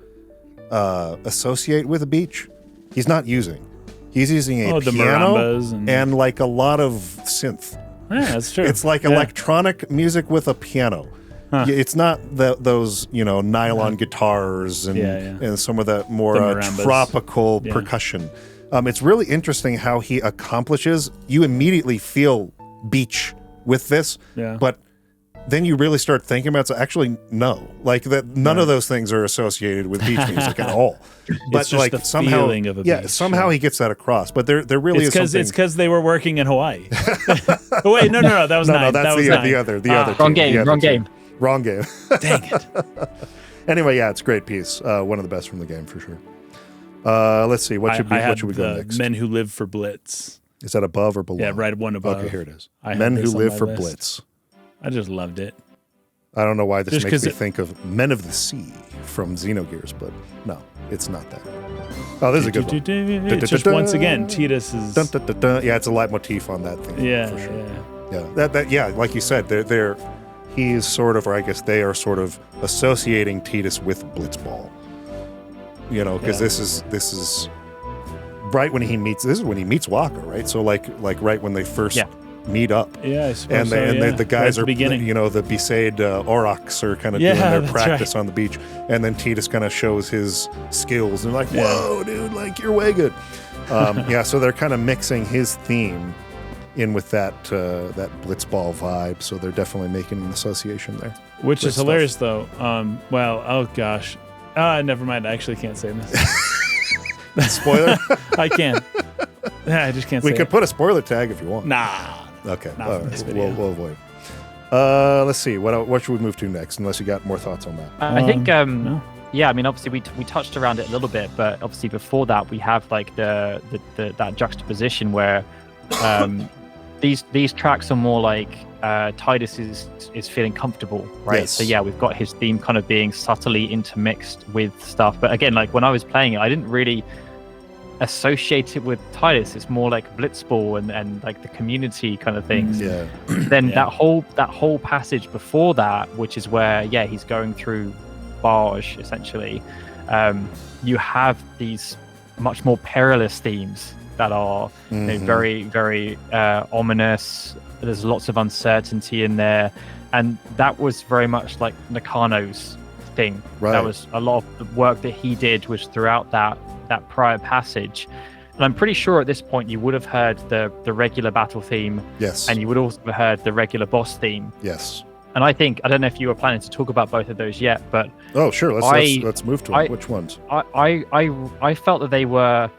associate with a beach. He's not using. He's using a piano and like a lot of synth. Yeah, that's true. It's like electronic music with a piano. Huh. It's not those nylon guitars and some of that more tropical percussion. It's really interesting how he accomplishes. You immediately feel beach with this, but then you really start thinking about it. Actually, no, like that. None of those things are associated with beach music at all. But it's just like the somehow, feeling of a beach. Somehow he gets that across. But there really is something. It's because they were working in Hawaii. Oh wait, no, that was nine. That's the other. Wrong game. Wrong game. Dang it. Anyway, it's a great piece. One of the best from the game for sure. Let's see. What should we go next? Men Who Live for Blitz. Is that above or below? Yeah, right one above. Okay, here it is. Men Who Live for Blitz. I just loved it. I don't know why this makes me think of Men of the Sea from Xenogears, but no, it's not that. Oh, this is a good one. It's just once again, Tidus is... Yeah, it's a leitmotif on that thing. Yeah, for sure. Yeah. Like you said, he is sort of, or I guess they are sort of associating Tidus with Blitzball. Because this is right when he meets. This is when he meets Wakka, right? So like right when they first meet up. Yeah, I suppose and the guys are the Besaid Aurochs are kind of doing their practice on the beach, and then Tidus kind of shows his skills and like, whoa, dude, like you're way good. So they're kind of mixing his theme in with that Blitzball vibe, so they're definitely making an association there. Which is hilarious, though. Oh gosh, never mind. I actually can't say this. Spoiler? I can't. I just can't. We could put a spoiler tag if you want. Nah. Okay. All right. We'll avoid. Let's see. What should we move to next? Unless you got more thoughts on that. I think. No. Yeah, I mean, obviously we touched around it a little bit, but obviously before that we have like that juxtaposition where these tracks are more like Tidus is feeling comfortable, right? Yes. So we've got his theme kind of being subtly intermixed with stuff. But again, like when I was playing it, I didn't really associate it with Tidus. It's more like Blitzball and like the community kind of things. Then that whole passage before that, which is where he's going through Barge essentially. You have these much more perilous themes that are very, very ominous. There's lots of uncertainty in there, and that was very much like Nakano's thing. Right. That was a lot of the work that he did was throughout that prior passage. And I'm pretty sure at this point you would have heard the regular battle theme. Yes. And you would also have heard the regular boss theme. Yes. And I don't know if you were planning to talk about both of those yet, but oh sure, let's move to them. Which ones? I felt that they were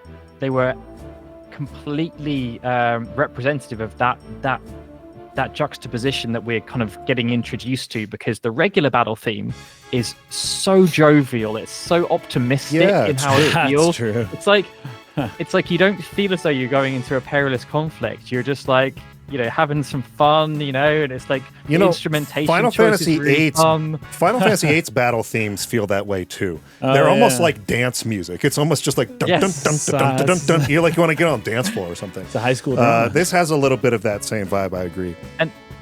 completely representative of that juxtaposition that we're kind of getting introduced to, because the regular battle theme is so jovial, it's so optimistic in how it feels. True. It's like you don't feel as though you're going into a perilous conflict. You're just like, having some fun, and it's like instrumentation. Final Fantasy really Final Fantasy VIII's battle themes feel that way too. They're almost like dance music. It's almost just like dun, dun, dun, dun, dun, dun, dun. You're like you want to get on the dance floor or something. It's a high school drama. This has a little bit of that same vibe. I agree.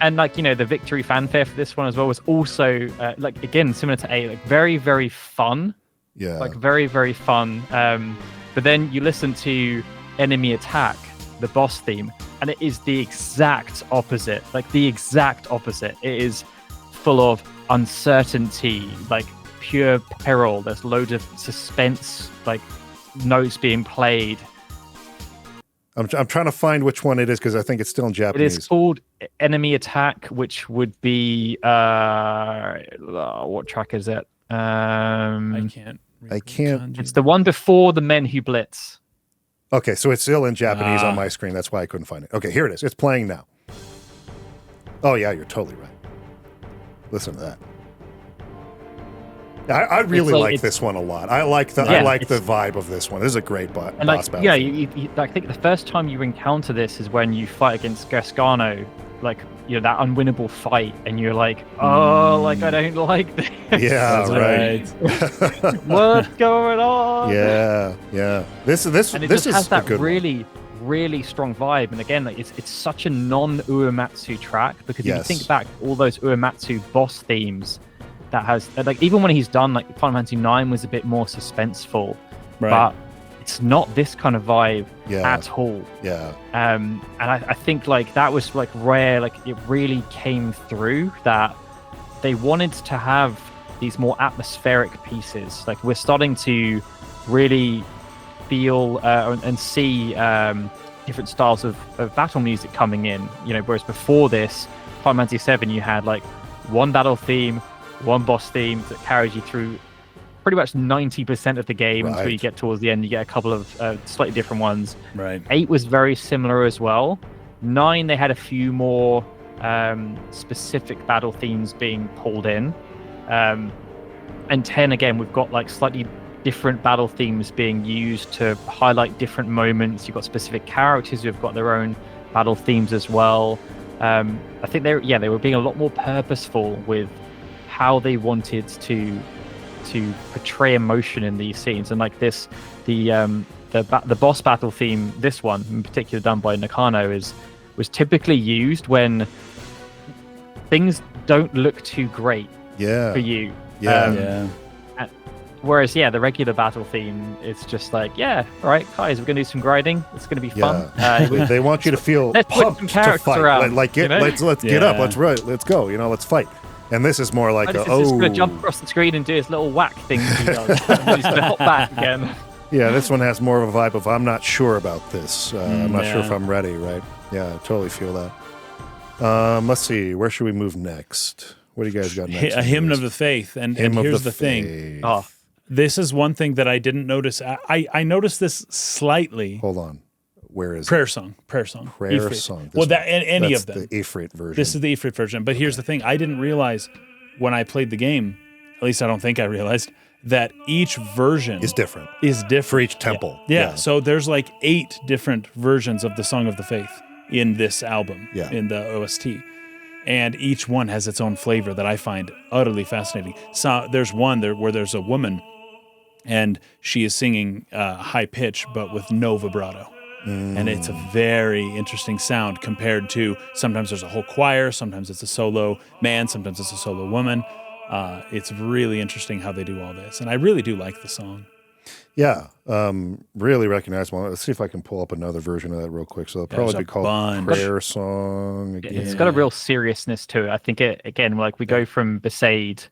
And like the victory fanfare for this one as well was also like again similar to A, like very, very fun. Yeah. Like very, very fun. But then you listen to Enemy Attack, the boss theme, and it is the exact opposite. Like the exact opposite. It is full of uncertainty, like pure peril. There's loads of suspense, like notes being played. I'm trying to find which one it is because I think it's still in Japanese. It is called Enemy Attack, which would be what track is it? I can't. It's the one before the Men Who Blitz. Okay, so it's still in Japanese on my screen. That's why I couldn't find it. Okay, here it is. It's playing now. Oh yeah, you're totally right. Listen to that. I really like this one a lot. I like the vibe of this one. This is a great boss battle. Yeah, I think the first time you encounter this is when you fight against Gasgano, like that unwinnable fight, and you're like, oh, like I don't like this. Yeah, right. What's going on? Yeah. This has that really strong vibe, and again, like it's such a non-Uematsu track, because if you think back all those Uematsu boss themes that has, like, even when he's done, like Final Fantasy 9 was a bit more suspenseful, but it's not this kind of vibe at all. And I think like that was like rare, like it really came through that they wanted to have these more atmospheric pieces. Like we're starting to really feel and see different styles of battle music coming in, whereas before this Final Fantasy 7 you had like one battle theme, one boss theme that carries you through pretty much 90% of the game until you get towards the end. You get a couple of slightly different ones. 8 was very similar as well. 9, they had a few more specific battle themes being pulled in, and 10 again we've got like slightly different battle themes being used to highlight different moments. You've got specific characters who've got their own battle themes as well. I think they were being a lot more purposeful with how they wanted to portray emotion in these scenes. And like this, the boss battle theme, this one in particular done by Nakano, was typically used when things don't look too great for you. Whereas, the regular battle theme, it's just like, all right, guys, we're going to do some grinding. It's going to be fun. They want you to feel pumped to fight. Around, let's get up. Let's go. Let's fight. And this is more like just going to jump across the screen and do his little whack thing that he does. And he's going to hop back again. Yeah, this one has more of a vibe of I'm not sure about this. I'm not sure if I'm ready, right? Yeah, I totally feel that. Let's see. Where should we move next? What do you guys got next? A Hymn of the Faith. And here's the thing. Oh, this is one thing that I didn't notice. I noticed this slightly. Hold on. Where is Prayer it? Song. Prayer Song. Well, any of them. That's the Ifrit version. This is the Ifrit version. But here's the thing. I didn't realize when I played the game, at least I don't think I realized, that each version is different. For each temple. Yeah. So there's like 8 different versions of the Song of the Faith in this album, in the OST. And each one has its own flavor that I find utterly fascinating. So there's one where there's a woman and she is singing high pitch, but with no vibrato. And it's a very interesting sound compared to sometimes there's a whole choir, sometimes it's a solo man, sometimes it's a solo woman. It's really interesting how they do all this. And I really do like the song. Yeah, really recognizable. Let's see if I can pull up another version of that real quick. So it'll probably be called Prayer Song. Again. It's got a real seriousness to it. I think we go from Besaid,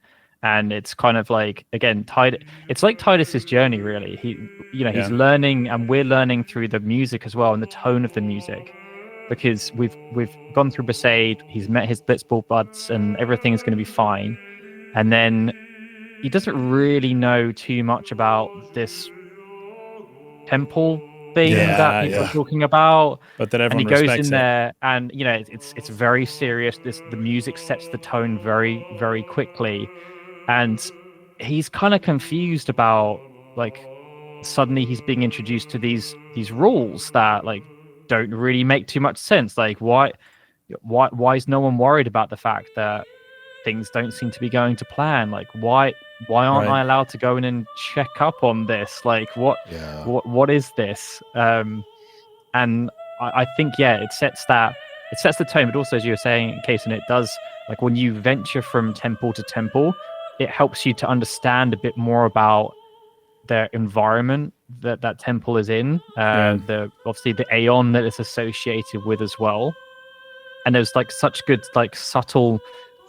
and it's kind of like, again, it's like Tidus's journey, really. He's learning, and we're learning through the music as well, and the tone of the music, because we've gone through Besaid. He's met his Blitzball buds, and everything is going to be fine. And then he doesn't really know too much about this temple thing that people are talking about. But that everyone respects. And he goes in there, and it's very serious. The music sets the tone very, very quickly. And he's kind of confused about, like, suddenly he's being introduced to these rules that, like, don't really make too much sense. Like, why is no one worried about the fact that things don't seem to be going to plan? Like, why aren't I allowed to go in and check up on this? Like, what is this? And I think it sets the tone, but also, as you were saying, Kason, it does, like, when you venture from temple to temple, it helps you to understand a bit more about the environment that temple is in, obviously the Aeon that it's associated with as well. And there's like such good, like, subtle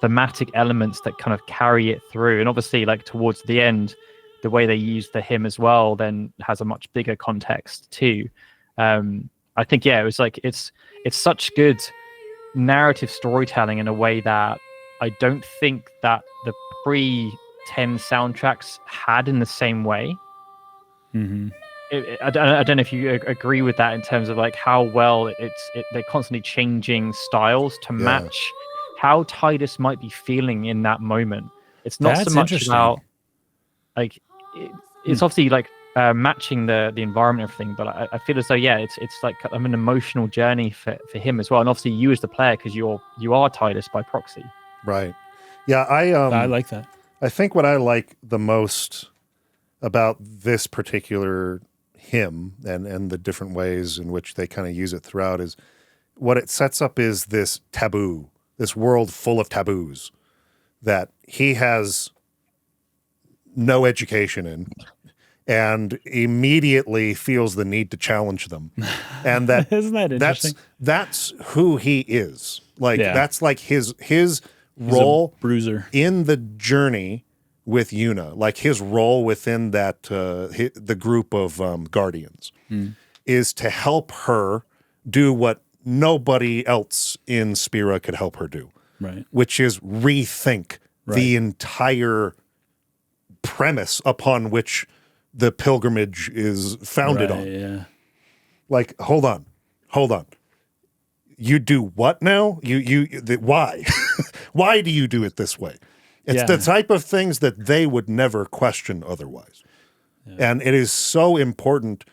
thematic elements that kind of carry it through. And obviously, like, towards the end, the way they use the hymn as well then has a much bigger context too. I think it was like it's such good narrative storytelling in a way that I don't think that the pre-10 soundtracks had in the same way. Mm-hmm. I don't know if you agree with that in terms of, like, how well they're constantly changing styles to match how Tidus might be feeling in that moment. It's not so much about like it's obviously like matching the environment and everything, but I feel as though it's like an emotional journey for him as well, and obviously you as the player, because you are Tidus by proxy. Right. Yeah, I like that. I think what I like the most about this particular hymn and the different ways in which they kind of use it throughout is what it sets up is this taboo, this world full of taboos that he has no education in and immediately feels the need to challenge them. And that isn't that interesting? That's who he is. Like that's like his He's role a bruiser in the journey with Yuna, like his role within that the group of guardians is to help her do what nobody else in Spira could help her do, right? Which is rethink the entire premise upon which the pilgrimage is founded on. Yeah. Like, hold on. You do what now? Why? Why do you do it this way? It's the type of things that they would never question otherwise. Yeah. And it is so important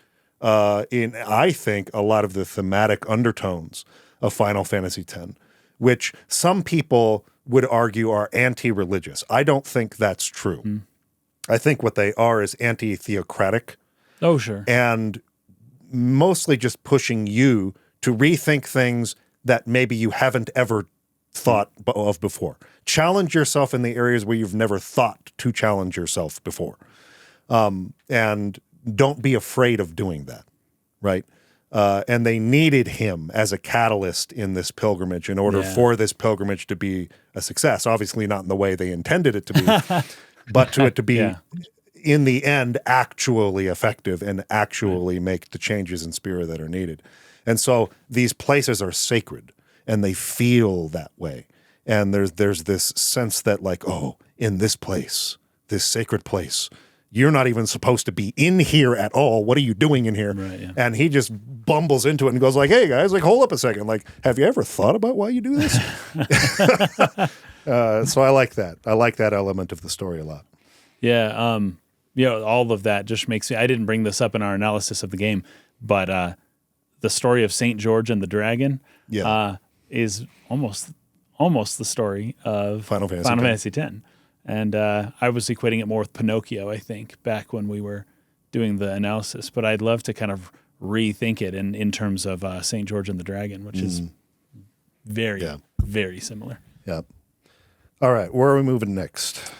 in, I think, a lot of the thematic undertones of Final Fantasy X, which some people would argue are anti-religious. I don't think that's true. I think what they are is anti-theocratic. Oh, sure. And mostly just pushing you to rethink things that maybe you haven't ever thought of before. Challenge yourself in the areas where you've never thought to challenge yourself before. And don't be afraid of doing that, right? And they needed him as a catalyst in this pilgrimage in order for this pilgrimage to be a success. Obviously not in the way they intended it to be, but to it to be, in the end, actually effective and actually make the changes in Spira that are needed. And so these places are sacred and they feel that way. And there's this sense that like, oh, in this place, this sacred place, you're not even supposed to be in here at all. What are you doing in here? Right, yeah. And he just bumbles into it and goes like, hey guys, like hold up a second. Like, have you ever thought about why you do this? So I like that. I like that element of the story a lot. Yeah. All of that just makes me, I didn't bring this up in our analysis of the game, but the story of St. George and the Dragon is almost the story of Final Fantasy X. And I was equating it more with Pinocchio, I think, back when we were doing the analysis. But I'd love to kind of rethink it in terms of St. George and the Dragon, which is very, very similar. Yeah. All right, where are we moving next?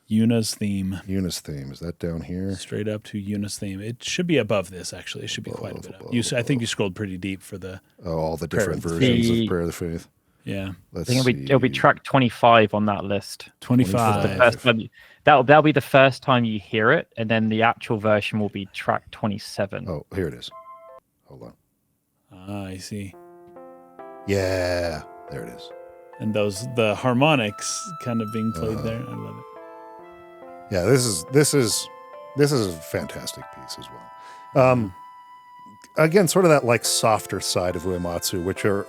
Yuna's theme. Yuna's theme. Is that down here? Straight up to Yuna's theme. It should be above this, actually. It should be quite a bit up. I think you scrolled pretty deep for the... all the different versions of Prayer of the Faith. Yeah. I think it'll be track 25 on that list. 25. That'll be the first time you hear it, and then the actual version will be track 27. Oh, here it is. Hold on. Ah, I see. Yeah, there it is. And the harmonics kind of being played there. I love it. Yeah, this is a fantastic piece as well. Again, sort of that like softer side of Uematsu, which are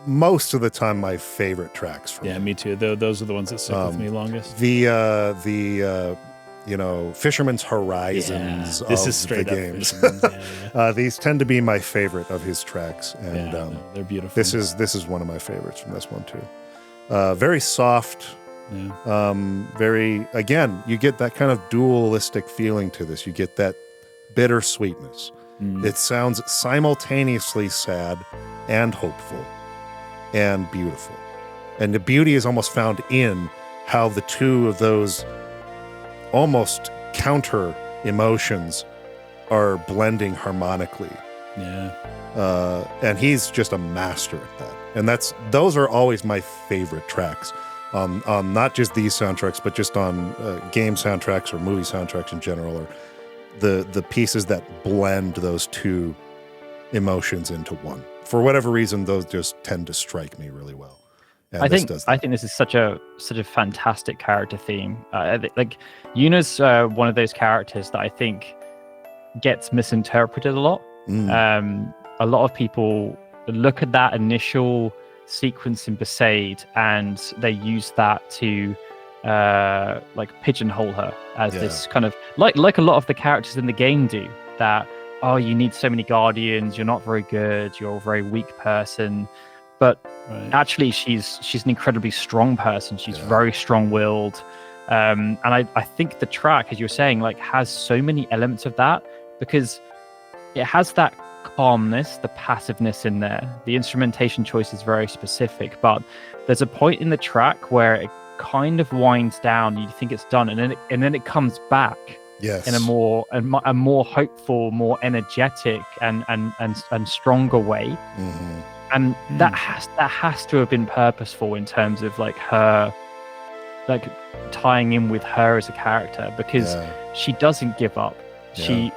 most of the time my favorite tracks from me. Me too. Those are the ones that stick with me longest. The Fisherman's Horizons of the games. These tend to be my favorite of his tracks, and they're beautiful. This is one of my favorites from this one too. Very soft. Yeah. Very, again, you get that kind of dualistic feeling to this. You get that bittersweetness. It sounds simultaneously sad and hopeful and beautiful. And the beauty is almost found in how the two of those almost counter emotions are blending harmonically. Yeah. And he's just a master at that. And those are always my favorite tracks on not just these soundtracks, but just on game soundtracks or movie soundtracks in general, or the pieces that blend those two emotions into one. For whatever reason, those just tend to strike me really well. And I think this is such a fantastic character theme. Like Yuna's one of those characters that I think gets misinterpreted a lot. A lot of people look at that initial sequence in Besaid and they use that to like pigeonhole her as this kind of like a lot of the characters in the game do, that you need so many guardians, you're not very good, you're a very weak person. But actually she's an incredibly strong person. She's very strong-willed. And I think the track, as you were saying, like has so many elements of that, because it has that calmness, the passiveness in there. The instrumentation choice is very specific, but there's a point in the track where it kind of winds down. You think it's done, and then it comes back in a more hopeful, more energetic, and stronger way. And that has to have been purposeful in terms of like her, like tying in with her as a character, because she doesn't give up. She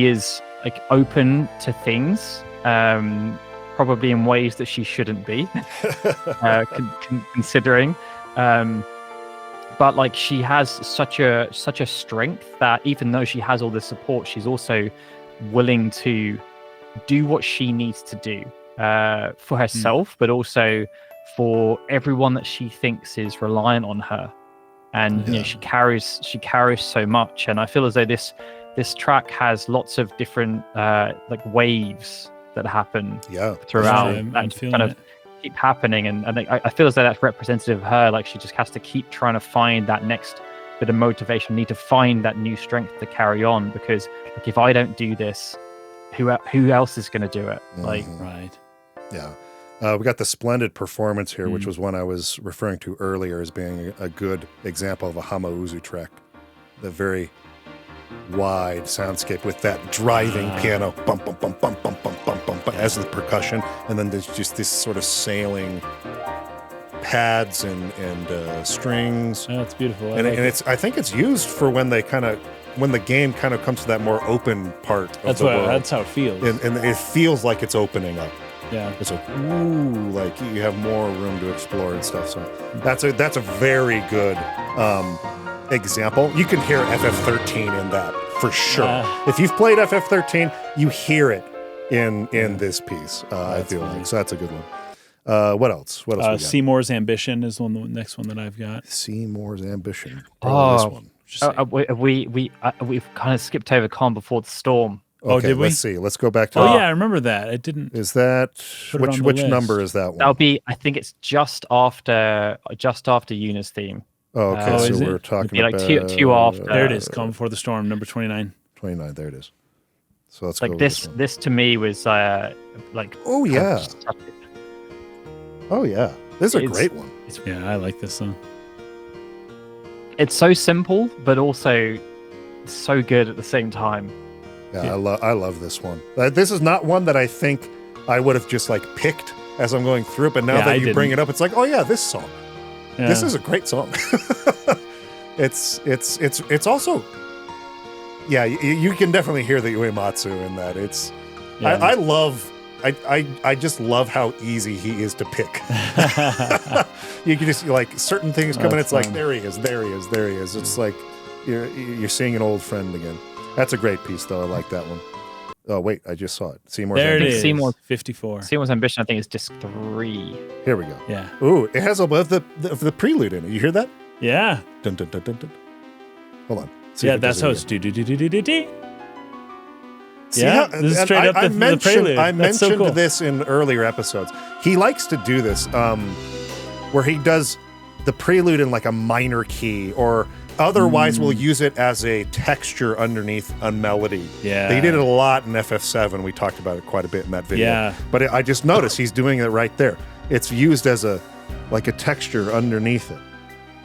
is like open to things, probably in ways that she shouldn't be, considering. But like she has such a strength that even though she has all this support, she's also willing to do what she needs to do for herself, but also for everyone that she thinks is reliant on her. And you know, she carries so much. And I feel as though this track has lots of different like waves that happen throughout and kind of keep happening, and I feel as though that's representative of her. Like she just has to keep trying to find that next bit of motivation, need to find that new strength to carry on, because like if I don't do this, who else is going to do it? Like we got the splendid performance here, which was one I was referring to earlier as being a good example of a Hamauzu track. The very wide soundscape with that driving piano, bump, bump, bump, bump, bump, bump, bump, bump, as the percussion, and then there's just this sort of sailing pads and strings. Oh, it's beautiful. I think it's used for when the game kind of comes to that more open part of the world. That's how it feels. And it feels like it's opening up. Yeah. It's like, ooh, like you have more room to explore and stuff. So that's a very good example. You can hear FF13 in that for sure. If you've played FF13, you hear it in this piece. I feel like. So that's a good one. What else? What else? We got? Seymour's Ambition is the next one that I've got. Seymour's Ambition. This one. We've kind of skipped over Calm Before the Storm. Okay, did we? Let's see. Let's go back to. Yeah, I remember that. It didn't. Is that which number is that one? That'll be. I think it's just after Yuna's theme. Oh, okay. So we're talking like about two after. There it is. Calm Before the Storm, number 29. 29. There it is. So let's like go. This to me was like. Oh yeah. Oh yeah. This is a great one. Yeah, I like this song. It's so simple, but also so good at the same time. Yeah, I love this one. This is not one that I think I would have just like picked as I'm going through it, but now that you bring it up, it's like, oh yeah, this song. Yeah. This is a great song. It's also, yeah, you can definitely hear the Uematsu in that. It's, I just love how easy he is to pick. You can just like certain things come in. It's fun. Like there he is. It's like you're seeing an old friend again. That's a great piece, though. I like that one. Oh wait, I just saw it. Seymour's Ambition. There it is. Seymour's 54. Seymour's Ambition, I think, is disc 3. Here we go. Yeah. Ooh, it has above the prelude in it. You hear that? Yeah. Dun dun dun dun dun. Hold on. Yeah, that's how it's do. Yeah, this is straight up the prelude. I mentioned so cool. this in earlier episodes. He likes to do this, where he does the prelude in like a minor key, or otherwise we'll use it as a texture underneath a melody. Yeah. They did it a lot in FF7. We talked about it quite a bit in that video. Yeah. But I just noticed he's doing it right there. It's used as a texture underneath it.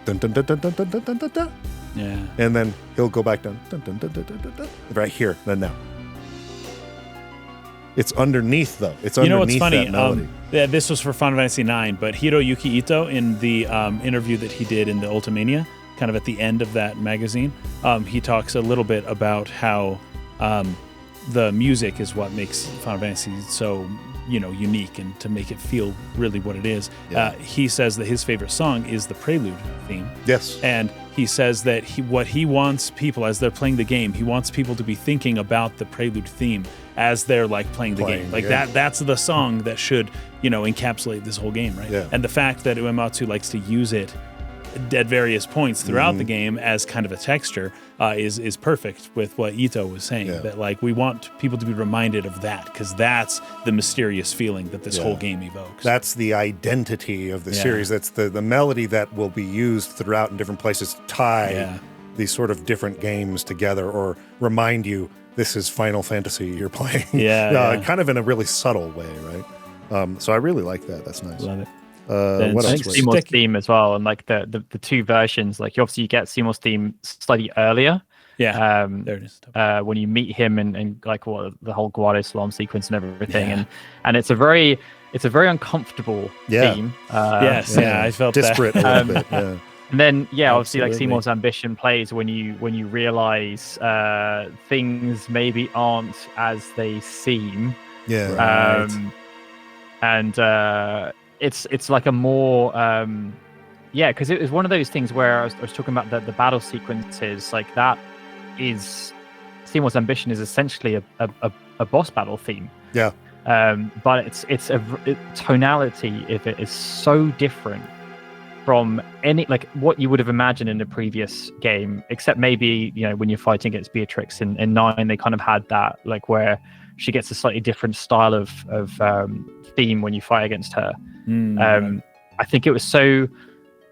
Dun, dun, dun, dun, dun, dun, dun, dun, dun. Yeah. And then he'll go back down. Dun, dun, dun, dun, dun, dun, dun, right here. Then now. It's underneath, though. It's underneath that melody. Yeah, this was for Final Fantasy IX, but Hiroyuki Ito, in the interview that he did in the Ultimania, kind of at the end of that magazine, he talks a little bit about how the music is what makes Final Fantasy so unique, and to make it feel really what it is. Yeah. He says that his favorite song is the Prelude theme. Yes. And he says that what he wants people, as they're playing the game, he wants people to be thinking about the Prelude theme as they're like playing the game. Like that's the song that should, encapsulate this whole game, right? Yeah. And the fact that Uematsu likes to use it at various points throughout the game as kind of a texture is perfect with what Ito was saying. That like we want people to be reminded of that because that's the mysterious feeling that this whole game evokes. That's the identity of the series. That's the melody that will be used throughout in different places to tie these sort of different games together or remind you this is Final Fantasy you're playing. Kind of in a really subtle way, right? So I really like that. That's nice. Love it. What else? Seymour's theme as well, and like the two versions. Like you get Seymour's theme slightly earlier. Yeah, there it is. When you meet him and like the whole Guado Salam sequence and everything, and it's a very uncomfortable theme. I felt disparate that. a little bit. Yeah. And then obviously like Seymour's Ambition plays when you realize things maybe aren't as they seem. Yeah. And it's like a more because it was one of those things where I was talking about the battle sequences, like that is Seymour's Ambition is essentially a boss battle theme. Yeah. But it's tonality if it is so different from any like what you would have imagined in the previous game, except maybe when you're fighting against Beatrix in 9, they kind of had that like where she gets a slightly different style of theme when you fight against her. I think it was so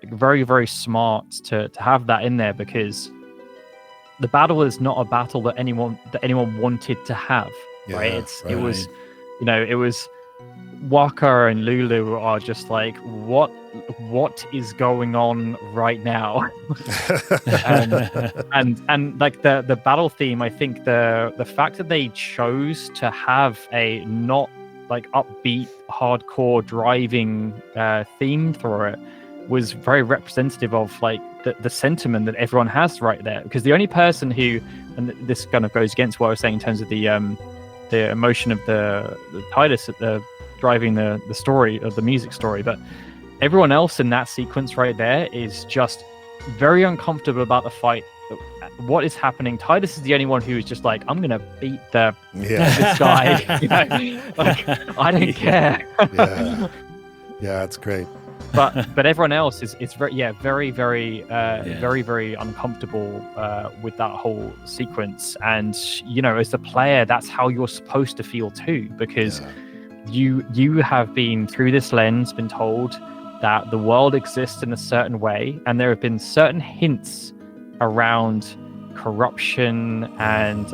very, very smart to have that in there because the battle is not a battle that anyone wanted to have, right? It was, it was Waka and Lulu are just like, what is going on right now? and like the battle theme, I think the fact that they chose to have a not like upbeat, hardcore driving theme for it was very representative of like the sentiment that everyone has right there. Because the only person who, and this kind of goes against what I was saying in terms of the emotion of the Tidus at the driving the story of the music story, but everyone else in that sequence right there is just very uncomfortable about the fight. What is happening? Tidus is the only one who is just like, I'm gonna beat this guy. Like, I don't care. It's great. But everyone else is very very uncomfortable with that whole sequence. And as the player, that's how you're supposed to feel too, because you have been through this lens, been told that the world exists in a certain way, and there have been certain hints around corruption and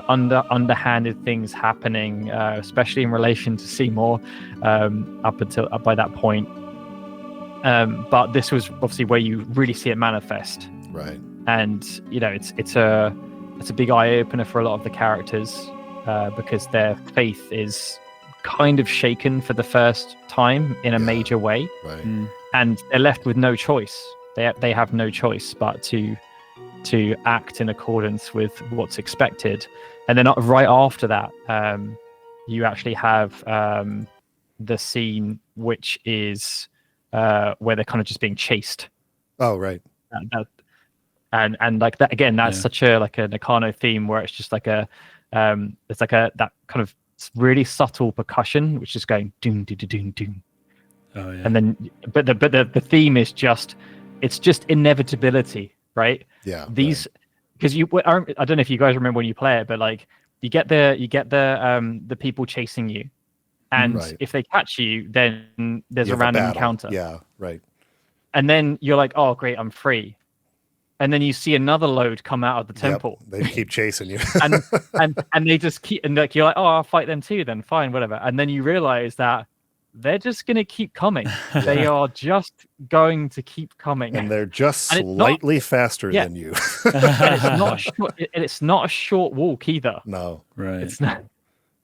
underhanded things happening, especially in relation to Seymour up by that point. But this was obviously where you really see it manifest, right? And it's a big eye opener for a lot of the characters because their faith is kind of shaken for the first time in a major way, right? And they're left with no choice. They have no choice but to act in accordance with what's expected. And then right after that, you actually have the scene which is where they're kind of just being chased. Oh, right. And like that again, that's such a like a Nakano theme where it's just like that kind of really subtle percussion which is going doom doom doom doom. Oh yeah. And then but the theme is just inevitability, right? Yeah. Because I don't know if you guys remember when you play it, but like you get the people chasing you, and if they catch you, then there's a random encounter. Yeah, right. And then you're like, oh great, I'm free. And then you see another load come out of the temple. They keep chasing you, and they just keep, and like you're like, oh, I'll fight them too. Then fine, whatever. And then you realize that they're just going to keep coming. They are just going to keep coming. And they're just slightly faster than you. It's not a short walk either. No. Right. It's not.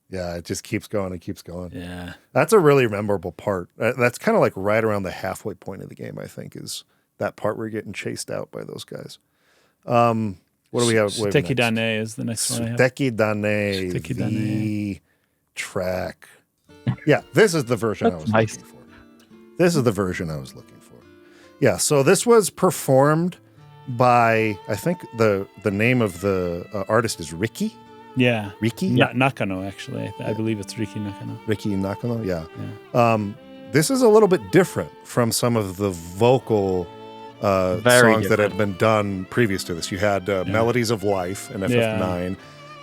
Yeah, it just keeps going and keeps going. Yeah. That's a really memorable part. That's kind of like right around the halfway point of the game, I think, is that part where you're getting chased out by those guys. What do we have? Suteki Dane is the next one I have. Suteki Dane, the track. Yeah, this is the version I was looking for. This is the version I was looking for. Yeah, so this was performed by, I think the name of the artist is Riki. Yeah. Riki? Nakano, actually. I believe it's Riki Nakano. Riki Nakano, yeah. This is a little bit different from some of the vocal Very that had been done previous to this. You had Melodies of Life in FF9,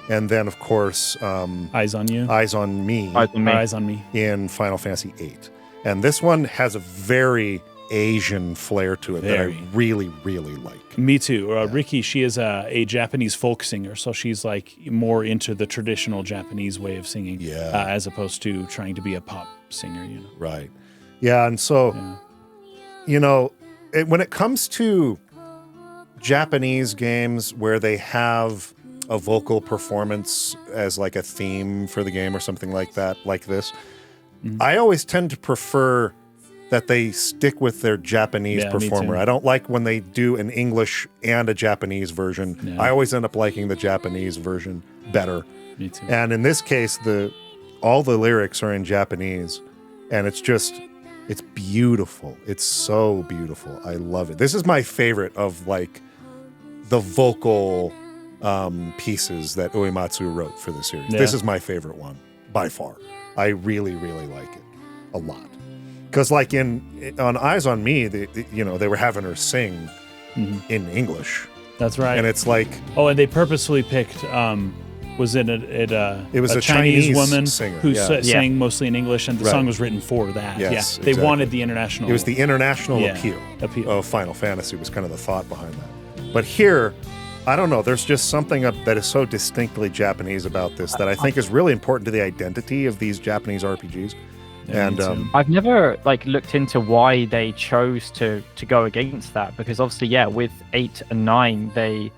and then, of course, Eyes on You. Eyes on Me. Eyes on Me. In Final Fantasy VIII. And this one has a very Asian flair to it that I really, really like. Me too. Riki, she is a Japanese folk singer, so she's like more into the traditional Japanese way of singing, as opposed to trying to be a pop singer. Right. Yeah, and so, when it comes to Japanese games where they have a vocal performance as like a theme for the game or something like that, like this, I always tend to prefer that they stick with their Japanese performer. I don't like when they do an English and a Japanese version. I always end up liking the Japanese version better. Me too. And in this case, all the lyrics are in Japanese, and it's beautiful. It's so beautiful. I love it. This is my favorite of like the vocal pieces that Uematsu wrote for the series. This is my favorite one by far. I really, really like it a lot. Because like on Eyes on Me, they were having her sing in English. That's right. And it's like... Oh, and they purposefully picked... was it was a Chinese woman singer who sang mostly in English, and the song was written for that. Yes, They wanted the international... It was the international appeal of Final Fantasy was kind of the thought behind that. But here, I don't know, there's just something that is so distinctly Japanese about this that I think is really important to the identity of these Japanese RPGs. And I've never looked into why they chose to go against that, because obviously with 8 and 9 they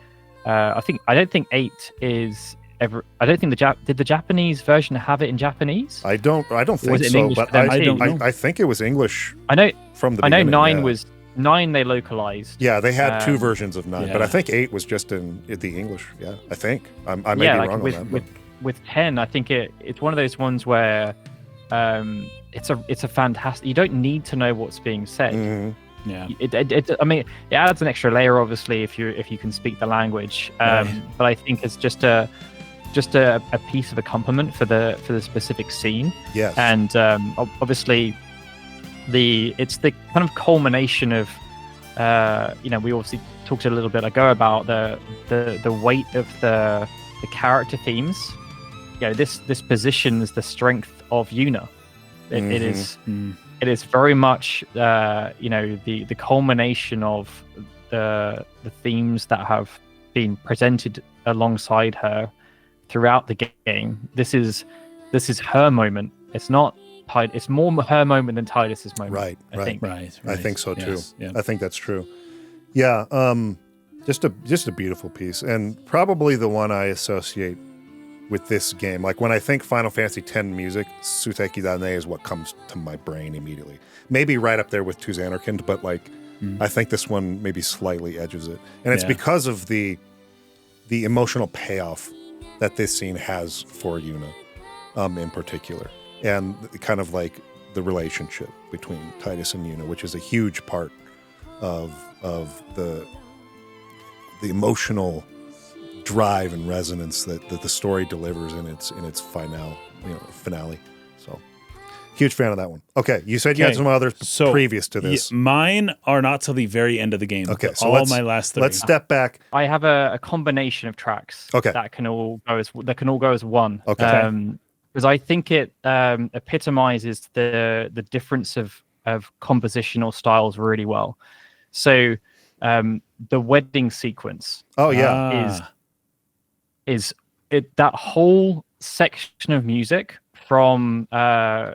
I don't think 8 is ever. I don't think did the Japanese version have it in Japanese? I don't think so, but I think it was English. I know from the I beginning. know 9 was 9 they localized. Yeah, they had 2 versions of 9, but I think 8 was just in the English. Yeah, I think I may be wrong on that. With 10, I think it's one of those ones where it's a fantastic. You don't need to know what's being said. Mm-hmm. Yeah. It adds an extra layer, obviously, if you can speak the language. But I think it's just a piece of accompaniment for the specific scene. Yes. And obviously, it's the kind of culmination of we obviously talked a little bit ago about the weight of the character themes. This positions the strength of Yuna. It is very much the culmination of the themes that have been presented alongside her throughout the game. This is her moment. It's not it's more her moment than Tidus's moment. Right. I think so too. Yes, yeah. I think that's true. Yeah. Just a beautiful piece, and probably the one I associate with this game. Like when I think Final Fantasy X music, Suteki Dane is what comes to my brain immediately. Maybe right up there with To Zanarkand, but I think this one maybe slightly edges it. And it's because of the emotional payoff that this scene has for Yuna in particular. And kind of like the relationship between Tidus and Yuna, which is a huge part of the emotional drive and resonance that the story delivers in its finale. So huge fan of that one. Okay, you said you had some others previous to this. Mine are not till the very end of the game. Okay, so all my last 3. Let's step back. I have a combination of tracks that can all go as one. Okay. Because I think it epitomizes the difference of compositional styles really well. So the wedding sequence. Oh yeah. Is that whole section of music from the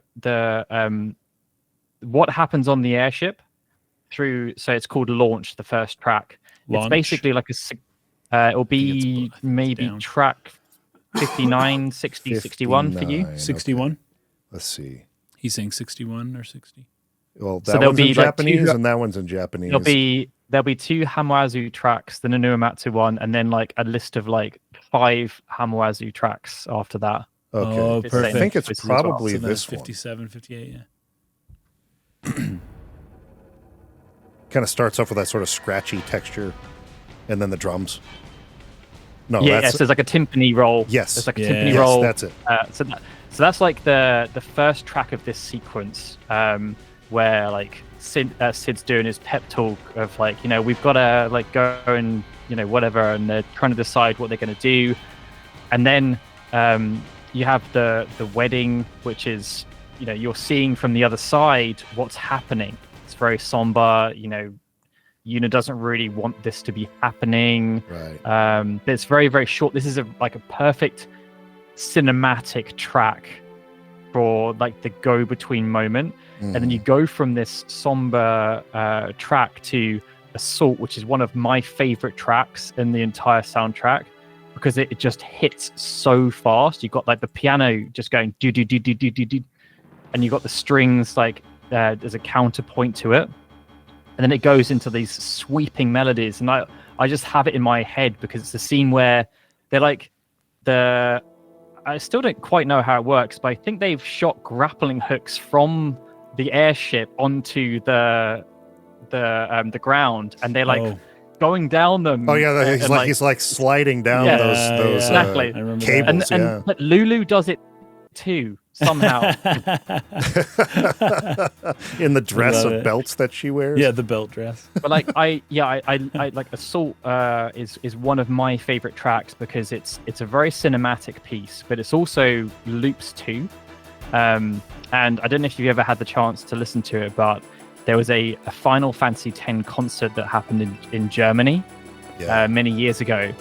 what happens on the airship through, so it's called Launch, the first track. It's basically like it'll be maybe track 59, 60, 61 for you. 61? Let's see. He's saying 61 or 60. Well, that one's in Japanese and that one's in Japanese. There'll be 2 Hamawazu tracks, then a Uematsu one, and then a list of 5 Hamawazu tracks after that. Okay. Oh, perfect. I think it's probably so this 57, 58, kind of starts off with that sort of scratchy texture, and then the drums. No, yes, there's like a timpani roll. Yes, there's like a timpani roll. That's it. So that's like the first track of this sequence. where like Sid's doing his pep talk of like, you know, we've got to like go and, you know, whatever, and they're trying to decide what they're going to do. And then you have the wedding, which is, you know, you're seeing from the other side what's happening. It's very somber, you know, Yuna doesn't really want this to be happening. Right. It's very, very short. This is like a perfect cinematic track for like the go-between moment. And then you go from this somber track to Assault, which is one of my favorite tracks in the entire soundtrack, because it just hits so fast. You've got like the piano just going do do do do do do do, and you got the strings like there's a counterpoint to it, and then it goes into these sweeping melodies. And I just have it in my head because it's a scene where they're like I still don't quite know how it works, but I think they've shot grappling hooks from the airship onto the ground, and they're like going down them. Oh yeah, he's like sliding down those exactly cables. But Lulu does it too somehow. In the dress of belts that she wears. Yeah, the belt dress. But like I like Assault is one of my favorite tracks because it's a very cinematic piece, but it's also loops too. And I don't know if you've ever had the chance to listen to it, but there was a Final Fantasy X concert that happened in Germany many years ago.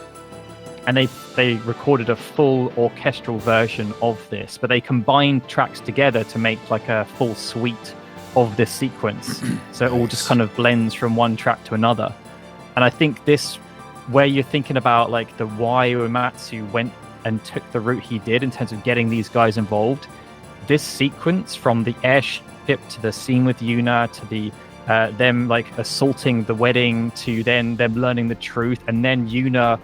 And they recorded a full orchestral version of this, but they combined tracks together to make like a full suite of this sequence. So it all just kind of blends from one track to another. And I think this, where you're thinking about like the why Uematsu went and took the route he did in terms of getting these guys involved, this sequence from the airship to the scene with Yuna to the them like assaulting the wedding to then them learning the truth, and then Yuna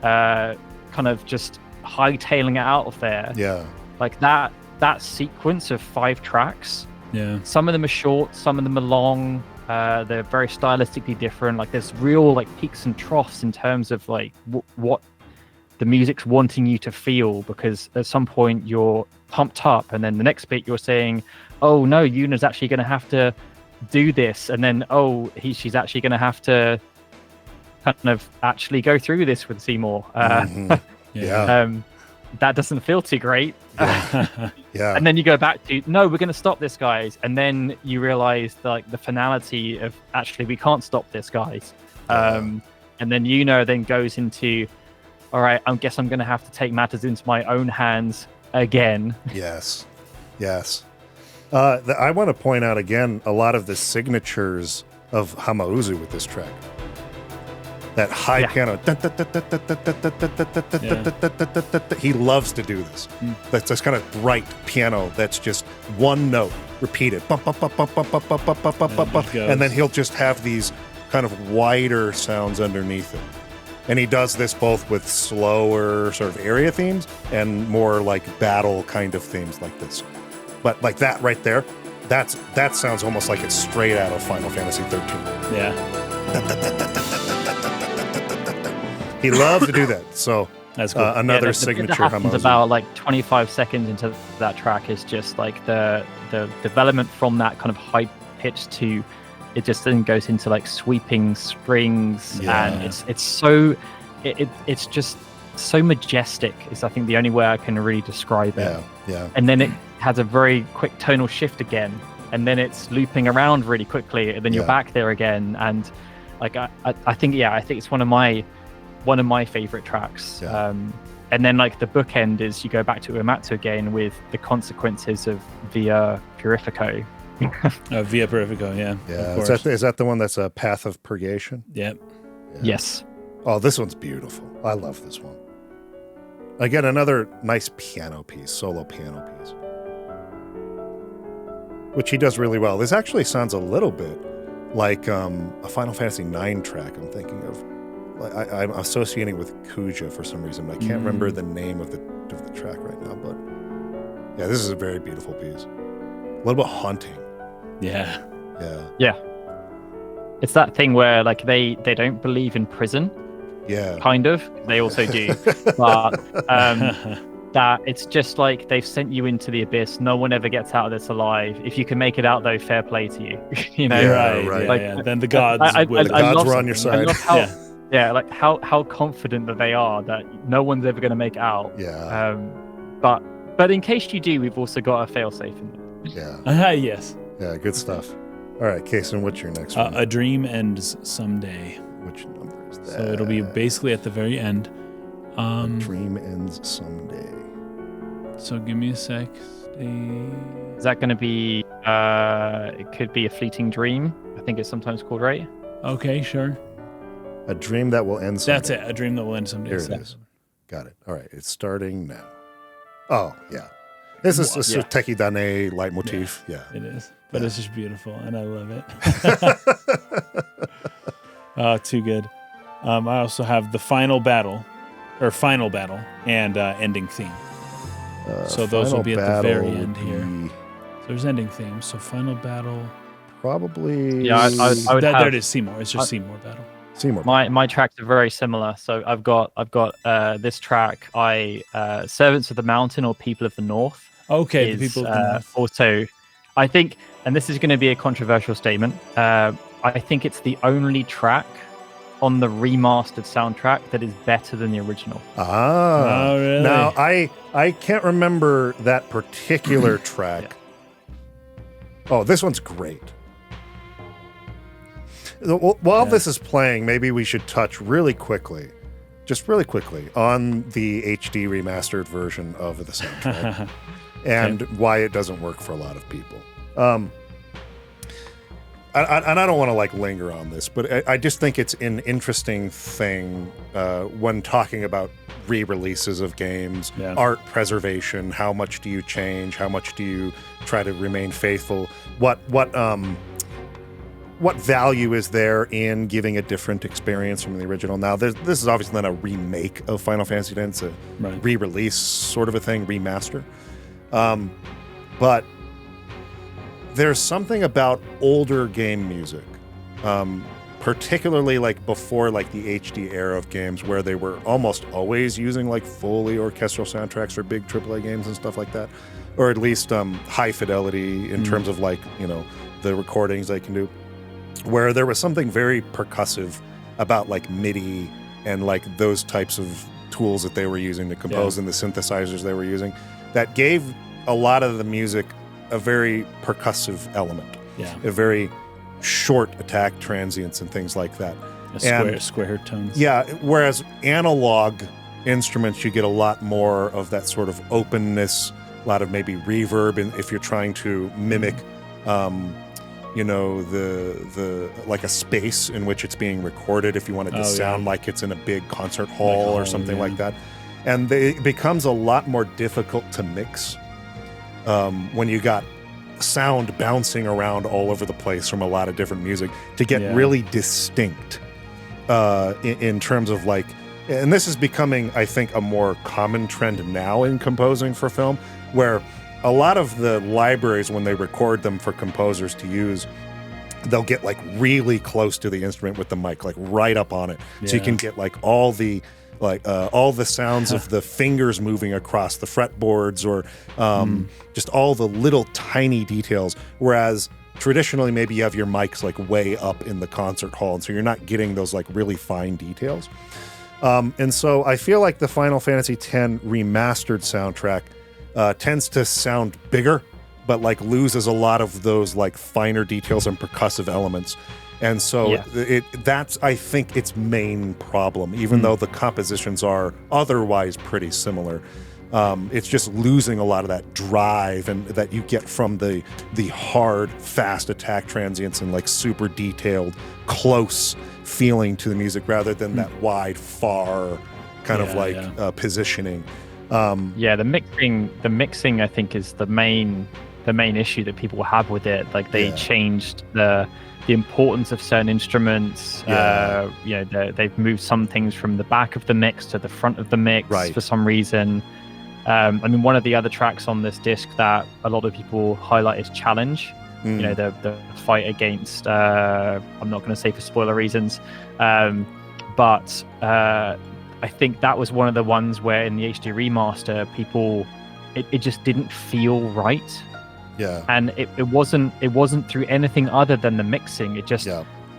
kind of just hightailing it out of there. Yeah. Like that sequence of 5 tracks. Yeah. Some of them are short, some of them are long. They're very stylistically different. Like there's real like peaks and troughs in terms of like what the music's wanting you to feel, because at some point you're pumped up, and then the next bit you're saying, oh no, Yuna's actually going to have to do this, and then she's actually going to have to kind of actually go through this with Seymour. Yeah. That doesn't feel too great. Yeah. And then you go back to, no, we're going to stop this, guys. And then you realize like the finality of actually we can't stop this, guys. And then Yuna then goes into, all right, I guess I'm going to have to take matters into my own hands again. Yes. I want to point out again a lot of the signatures of Hamauzu with this track. That high piano. He loves to do this. That's this kind of bright piano that's just one note repeated. And then he'll just have these kind of wider sounds underneath it. And he does this both with slower sort of area themes and more like battle kind of themes like this. But like that right there, that sounds almost like it's straight out of Final Fantasy 13. Yeah. He loves to do that. So that's cool. Another signature. That happens about like 25 seconds into that track is just like the development from that kind of high pitch to it just then goes into like sweeping strings, and it's just so majestic is I think the only way I can really describe it. Yeah. And then it has a very quick tonal shift again, and then it's looping around really quickly, and then you're back there again. And like I think it's one of my favorite tracks. And then like the bookend is you go back to Uematsu again with the consequences of Via Purifico. Via Purifico, yeah. Is that the one that's a Path of Purgation? Yep. Yeah. Yes. Oh, this one's beautiful. I love this one. Again, another nice piano piece, solo piano piece, which he does really well. This actually sounds a little bit like a Final Fantasy IX track I'm thinking of. I'm associating with Kuja for some reason. I can't remember the name of the track right now, but yeah, this is a very beautiful piece. A little bit haunting. Yeah. It's that thing where like they don't believe in prison. Yeah. Kind of. They also do. But that it's just like they've sent you into the abyss. No one ever gets out of this alive. If you can make it out, though, fair play to you. You know, right. Like, Then the gods, the gods were on your side. Like how confident that they are that no one's ever going to make it out. Yeah. But in case you do, we've also got a failsafe in there. Yeah. Yes. Yeah. Good stuff. All right, Kason, what's your next one? A Dream Ends Someday. Which number is that? So it'll be basically at the very end. A Dream Ends Someday. So give me a sec. Is that going to be? It could be a fleeting dream. I think it's sometimes called, right? Okay, sure. A dream that will end someday. That's it. A dream that will end someday. Here it is. Got it. All right, it's starting now. Oh yeah, this is a Teki Dane leitmotif. Yeah, it is. But it's just beautiful, and I love it. Oh, too good. I also have the final battle, and ending theme. So those will be at the very end here. So there's ending theme. So final battle. Probably. Yeah, I would have. There it is. Seymour. It's just Seymour battle. Seymour. My tracks are very similar. So I've got this track. Servants of the Mountain or People of the North. Okay, the People of the North. Also, I think, and this is going to be a controversial statement. I think it's the only track on the remastered soundtrack that is better than the original. Ah, oh, really? Now I can't remember that particular track. Oh, this one's great. While this is playing, maybe we should touch really quickly on the HD remastered version of the soundtrack and why it doesn't work for a lot of people. And I don't want to linger on this, but I just think it's an interesting thing when talking about re-releases of games, art preservation. How much do you change? How much do you try to remain faithful? What value is there in giving a different experience from the original? Now, this is obviously not a remake of Final Fantasy X, it's a re-release sort of a thing, remaster. But there's something about older game music, particularly before the HD era of games, where they were almost always using fully orchestral soundtracks for big AAA games and stuff like that, or at least high fidelity in terms of the recordings they can do, where there was something very percussive about MIDI and those types of tools that they were using to compose and the synthesizers they were using that gave a lot of the music a very percussive element, a very short attack transients and things like that. Square tones. Yeah, whereas analog instruments, you get a lot more of that sort of openness, a lot of maybe reverb, and if you're trying to mimic, the a space in which it's being recorded, if you want it to sound like it's in a big concert hall or something like that. And it becomes a lot more difficult to mix when you got sound bouncing around all over the place from a lot of different music to get really distinct in terms of and this is becoming, I think, a more common trend now in composing for film, where a lot of the libraries, when they record them for composers to use, they'll get really close to the instrument with the mic, right up on it. So you can get all the sounds of the fingers moving across the fretboards, or just all the little tiny details. Whereas traditionally, maybe you have your mics way up in the concert hall, and so you're not getting those really fine details. And so I feel like the Final Fantasy X remastered soundtrack tends to sound bigger, but loses a lot of those finer details and percussive elements. And so that's, I think, its main problem, even though the compositions are otherwise pretty similar. It's just losing a lot of that drive and that you get from the hard, fast attack transients and super detailed, close feeling to the music, rather than that wide, far kind of positioning. The mixing I think is the main issue that people have with it. They changed the importance of certain instruments. They've moved some things from the back of the mix to the front of the mix for some reason. One of the other tracks on this disc that a lot of people highlight is Challenge. The fight against, I'm not going to say for spoiler reasons, but I think that was one of the ones where in the HD remaster, it just didn't feel right. Yeah. And it wasn't through anything other than the mixing. It just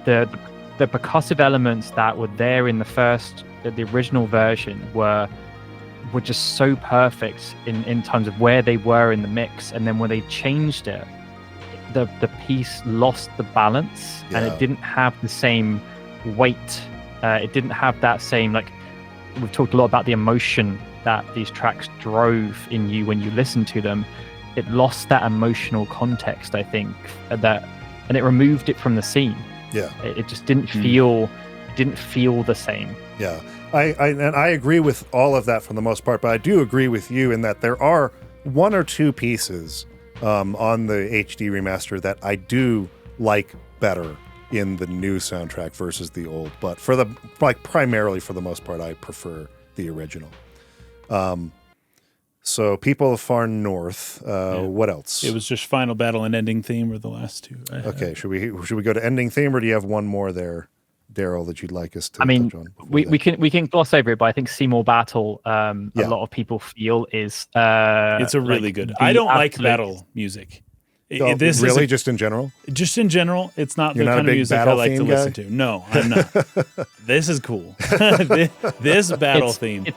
the percussive elements that were there in the original version were just so perfect in terms of where they were in the mix, and then when they changed it, the piece lost the balance, and it didn't have the same weight. It didn't have that same, like, we've talked a lot about the emotion that these tracks drove in you when you listen to them. It lost that emotional context, I think, and it removed it from the scene. Yeah, it just didn't feel the same. Yeah, I agree with all of that for the most part, but I do agree with you in that there are one or two pieces on the HD remaster that I do like better in the new soundtrack versus the old. But primarily for the most part, I prefer the original. So People of Far North. What else? It was just Final Battle and Ending Theme were the last two. Okay, should we go to Ending Theme, or do you have one more there, Daryl, that you'd like us to touch on? We can gloss over it, but I think Seymour Battle, a lot of people feel is it's a really good. I don't like battle music. This really just in general? Just in general, it's not the kind of music I like to listen to. No, I'm not. This is cool. This battle theme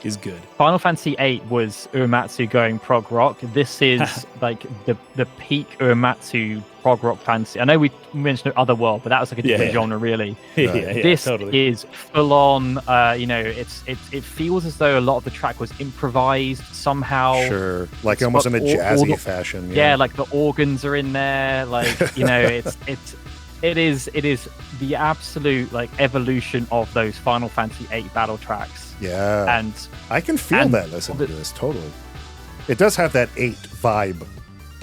is good. Final Fantasy VIII was Uematsu going prog rock. This is like the peak Uematsu prog rock fantasy. I know we mentioned Otherworld, but that was like a different genre, really. This totally is full on. It feels as though a lot of the track was improvised somehow. Sure, like almost in a jazzy fashion. Yeah, like the organs are in there. Like it is the absolute like evolution of those Final Fantasy VIII battle tracks. Yeah, and I can feel that listening to this totally. It does have that 8 vibe.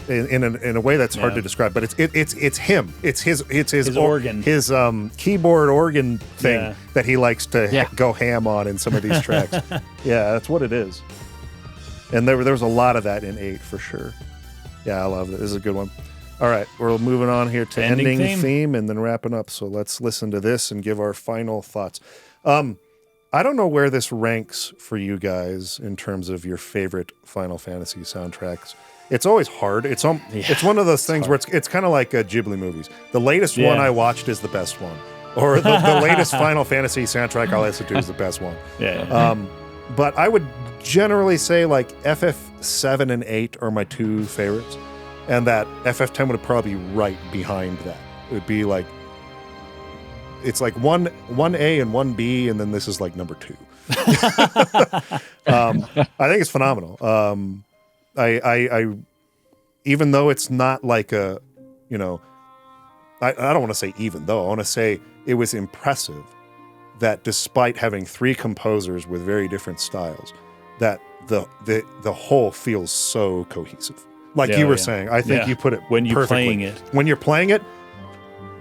In a way that's hard to describe, but it's him. It's his organ, his keyboard organ thing that he likes to go ham on in some of these tracks. Yeah, that's what it is. And there was a lot of that in 8 for sure. Yeah, I love it. This is a good one. All right, we're moving on here to ending theme and then wrapping up. So let's listen to this and give our final thoughts. I don't know where this ranks for you guys in terms of your favorite Final Fantasy soundtracks. It's always hard. It's one of those things where it's kind of like Ghibli movies. The latest one I watched is the best one, or the latest Final Fantasy soundtrack I listen to is the best one. But I would generally say like FF7 and 8 are my two favorites, and that FF10 would probably be right behind that. It would be like it's like 1A and 1B, and then this is like number 2. I think it's phenomenal. I even though it's not like I don't want to say even though, I want to say it was impressive that despite having 3 composers with very different styles, that the whole feels so cohesive. Like you were saying, I think you put it when you're perfectly. playing it. When you're playing it,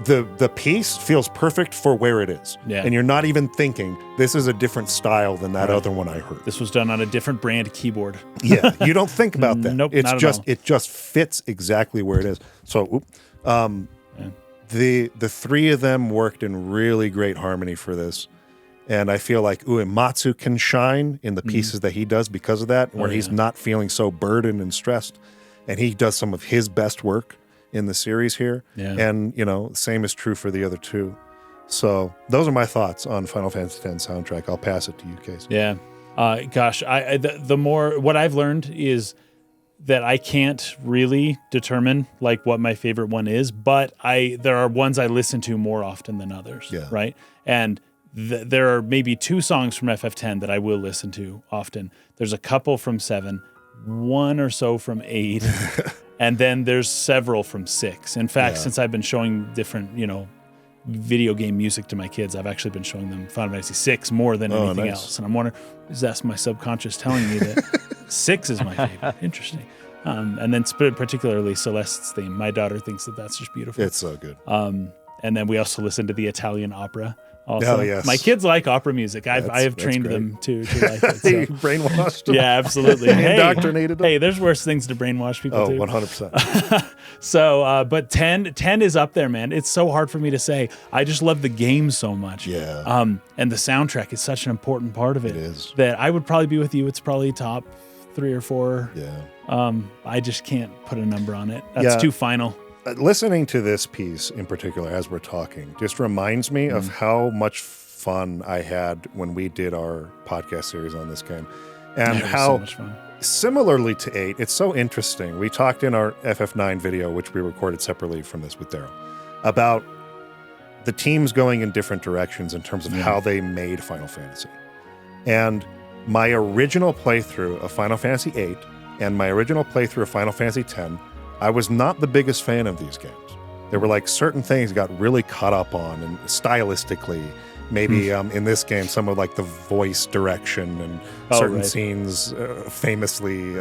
the piece feels perfect for where it is. Yeah. And you're not even thinking, this is a different style than that other one I heard. This was done on a different brand keyboard. Yeah, you don't think about that. Nope, it's not just at all. it just fits exactly where it is. So the 3 of them worked in really great harmony for this. And I feel like Uematsu can shine in the pieces that he does because of that, where he's not feeling so burdened and stressed. And he does some of his best work in the series here. Yeah. And, same is true for the other 2. So those are my thoughts on Final Fantasy X soundtrack. I'll pass it to you, Casey. Yeah. Gosh, the more, what I've learned is that I can't really determine like what my favorite one is, but there are ones I listen to more often than others. Yeah. Right. And there are maybe 2 songs from FF10 that I will listen to often. There's a couple from 7, 1 or so from 8, and then there's several from 6. In fact, since I've been showing different, video game music to my kids, I've actually been showing them Final Fantasy 6 more than anything else. And I'm wondering, is that my subconscious telling me that 6 is my favorite? Interesting. And then particularly Celeste's theme. My daughter thinks that that's just beautiful. It's so good. And then we also listen to the Italian opera, Also, Oh, yes. my kids like opera music. I have trained great. them to like it. So. Brainwashed them. Yeah, absolutely. Indoctrinated them. Hey, there's worse things to brainwash people too. 100%. So, but 10 is up there, man. It's so hard for me to say. I just love the game so much. Yeah. And the soundtrack is such an important part of it. It is. That I would probably be with you. It's probably top 3 or 4. Yeah. I just can't put a number on it. That's too final. Listening to this piece in particular as we're talking just reminds me of how much fun I had when we did our podcast series on this game, and how so much fun. Similarly to 8, it's so interesting. We talked in our FF9 video, which we recorded separately from this with Daryl, about the teams going in different directions in terms of how they made Final Fantasy. And my original playthrough of Final Fantasy 8 and my original playthrough of Final Fantasy 10, I was not the biggest fan of these games. There were like certain things I got really caught up on, and stylistically, maybe in this game, some of like the voice direction and certain scenes famously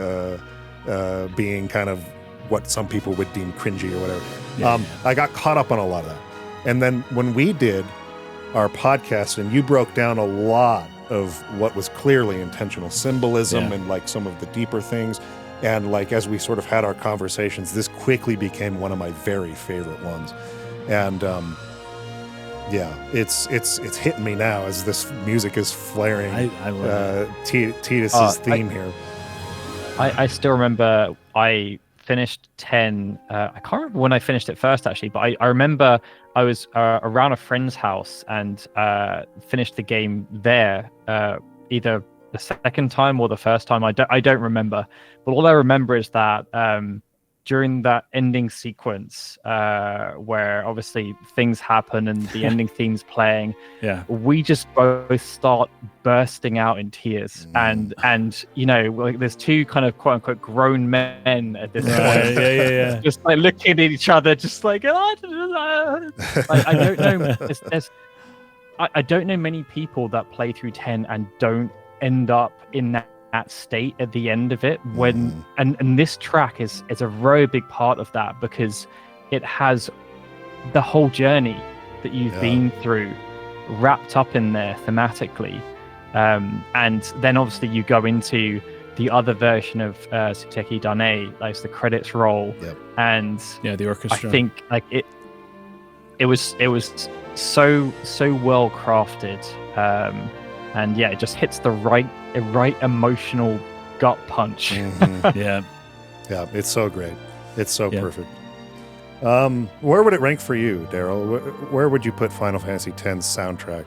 being kind of what some people would deem cringy or whatever. I got caught up on a lot of that. And then when we did our podcast and you broke down a lot of what was clearly intentional symbolism and like some of the deeper things, and like as we sort of had our conversations, this quickly became one of my very favorite ones. And it's hitting me now as this music is flaring. I love Tidus's theme here. I still remember I finished 10. I can't remember when I finished it first, actually, but I remember I was around a friend's house and finished the game there, either the second time or the first time. I don't remember, but all I remember is that during that ending sequence where obviously things happen and the ending theme's playing, we just both start bursting out in tears. And you know, like there's two kind of quote unquote grown men at this point, just like looking at each other, just like I don't know. I don't know many people that play through 10 and don't end up in that state at the end of it, when and this track is a very big part of that, because it has the whole journey that you've been through wrapped up in there thematically, and then obviously you go into the other version of Suteki Dane, like the credits roll, and the orchestra. I think like it was so well crafted, and it just hits the right emotional gut punch. Yeah, it's so great. It's so perfect. Where would it rank for you, Daryl? Where would you put Final Fantasy X's soundtrack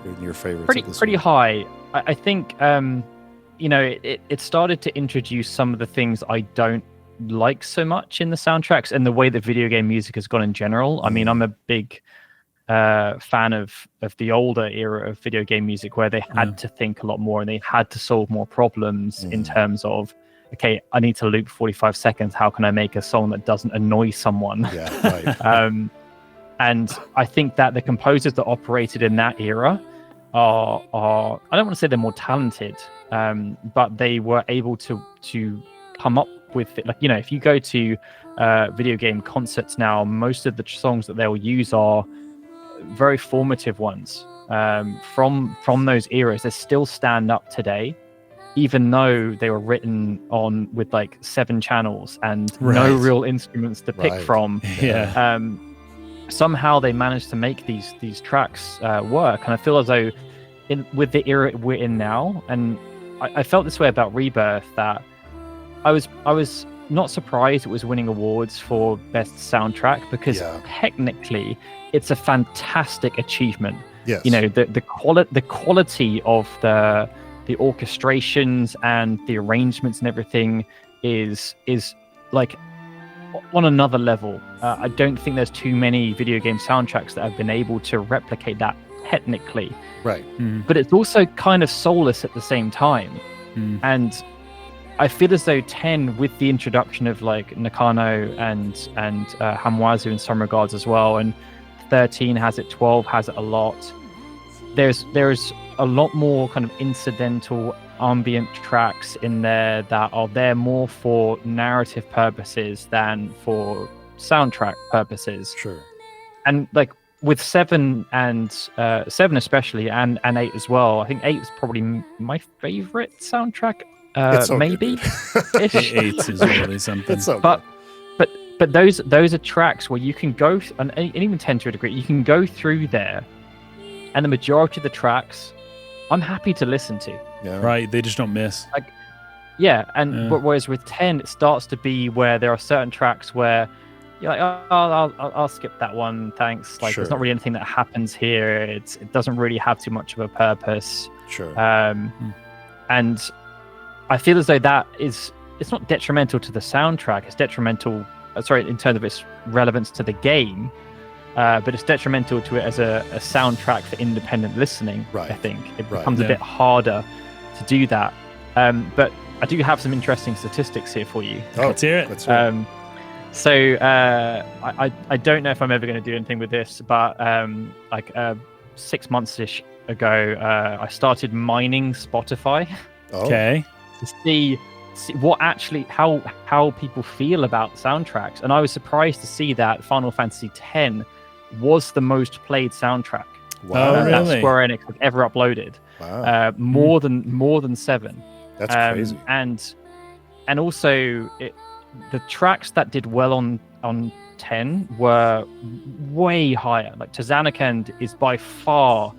in your favorites? Pretty high. I think it started to introduce some of the things I don't like so much in the soundtracks and the way that video game music has gone in general. I mean, I'm a big fan of the older era of video game music, where they had to think a lot more and they had to solve more problems in terms of, okay, I need to loop 45 seconds. How can I make a song that doesn't annoy someone? And I think that the composers that operated in that era are I don't want to say they're more talented, but they were able to come up with it. Like, if you go to video game concerts now, most of the songs that they'll use are very formative ones from those eras. They still stand up today, even though they were written on with like 7 channels and no real instruments to pick from. Somehow they managed to make these tracks work, and I feel as though with the era we're in now, and I felt this way about Rebirth, that I was not surprised it was winning awards for best soundtrack, because technically it's a fantastic achievement. Yes. The quality of the orchestrations and the arrangements and everything is like on another level. I don't think there's too many video game soundtracks that have been able to replicate that technically. Right. But it's also kind of soulless at the same time. And I feel as though 10, with the introduction of like Nakano and Hamwazu in some regards as well, and 13 has it, 12 has it a lot. There's a lot more kind of incidental ambient tracks in there that are there more for narrative purposes than for soundtrack purposes. Sure. And like with 7 and 7 especially, and 8 as well. I think 8 is probably my favorite soundtrack. It's okay, maybe. Eight is really something. It's so But those are tracks where you can go, and even 10 to a degree, you can go through there, and the majority of the tracks, I'm happy to listen to. Yeah. Right, they just don't miss. Whereas with 10, it starts to be where there are certain tracks where you're like, oh, I'll skip that one, thanks. Like, there's not really anything that happens here. It doesn't really have too much of a purpose. Sure. And I feel as though it's not detrimental to the soundtrack. It's detrimental, in terms of its relevance to the game, but it's detrimental to it as a soundtrack for independent listening. Right. I think it becomes a bit harder to do that. But I do have some interesting statistics here for you. Let's hear it. So I don't know if I'm ever going to do anything with this, but 6 months-ish ago, I started mining Spotify. Okay. To see what actually how people feel about soundtracks, and I was surprised to see that Final Fantasy X was the most played soundtrack. Wow, really? That Square Enix have ever uploaded. Wow. More than 7. That's crazy. And also the tracks that did well on 10 were way higher. Like Tazanakand is by far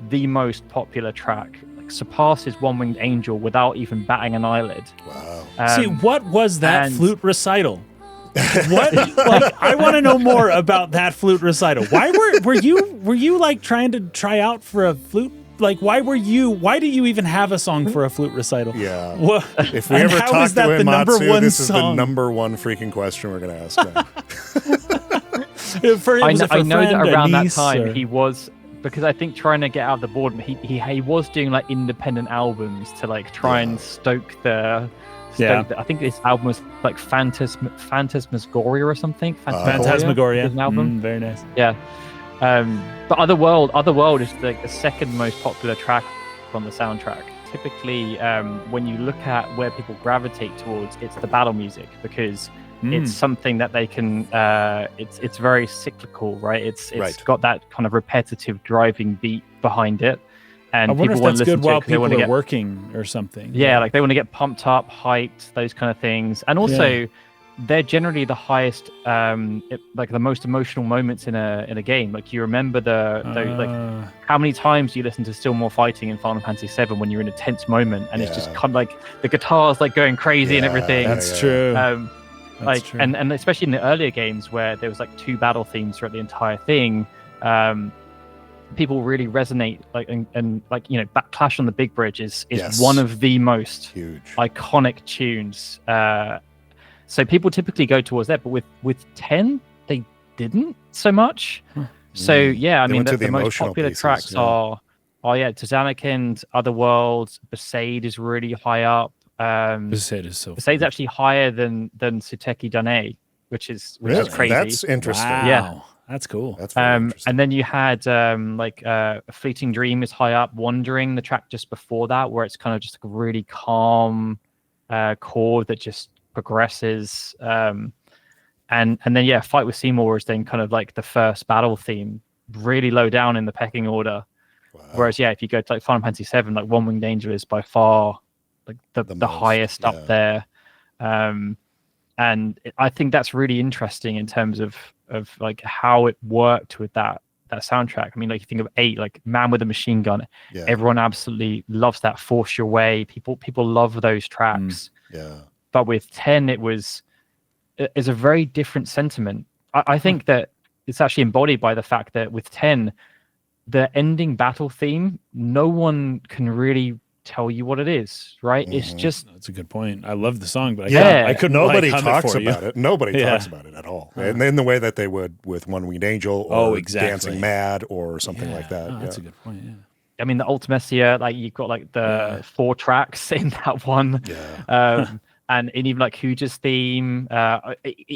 the most popular track. Surpasses One Winged Angel without even batting an eyelid. Wow. See, what was that flute recital? What? Like, I want to know more about that flute recital. Why were you like trying to try out for a flute? Like, why do you even have a song for a flute recital? Yeah. Well, if we ever talk to Uematsu, this is song? the number one freaking question we're going to ask him. I know that around that time he was, because I think trying to get out of the boredom, he was doing like independent albums to like try and stoke the. I think this album was like Phantasmagoria or something. Phantasmagoria. Is an album. Very nice. Yeah. But Otherworld is like the second most popular track on the soundtrack. Typically, when you look at where people gravitate towards, it's the battle music, because it's something that they can. It's very cyclical, right? It's got that kind of repetitive driving beat behind it, and I wonder people if that's good while people are working or something. Yeah, like they want to get pumped up, hyped, those kind of things, and also. They're generally the highest, like the most emotional moments in a game. Like you remember how many times you listen to Still More Fighting in Final Fantasy VII when you're in a tense moment, and it's just kind of like the guitar's like going crazy and everything. That's true. True. And especially in the earlier games where there was like 2 battle themes throughout the entire thing, people really resonate. Like and like Clash on the Big Bridge is one of the most huge iconic tunes. So people typically go towards that, but with 10, they didn't so much. So I mean, the most popular tracks are Tazanakand, Otherworld, Besaid is really high up. Besaid's actually higher than Suteki Dane, which is crazy. That's interesting. Wow. Yeah, that's cool. That's very interesting. And then you had Fleeting Dream is high up. Wandering, the track just before that, where it's kind of just like a really calm chord that just progresses, and then Fight with Seymour is then kind of like the first battle theme, really low down in the pecking order. Wow. Whereas if you go to like Final Fantasy VII, like One Winged Angel is by far like the highest up there, and I think that's really interesting in terms of like how it worked with that soundtrack. I mean, like you think of 8, like Man with a Machine Gun, everyone absolutely loves that. Force Your Way, people love those tracks. But with 10, it's a very different sentiment. I think that it's actually embodied by the fact that with 10, the ending battle theme, no one can really tell you what it is, right? It's just... That's a good point. I love the song, but I couldn't. Nobody talks about it. Nobody talks about it at all. And in the way that they would with One Winged Angel or Dancing Mad or something like that. That's a good point, I mean, the Ultimecia, like you've got like the 4 tracks in that one. And even like Huja's theme,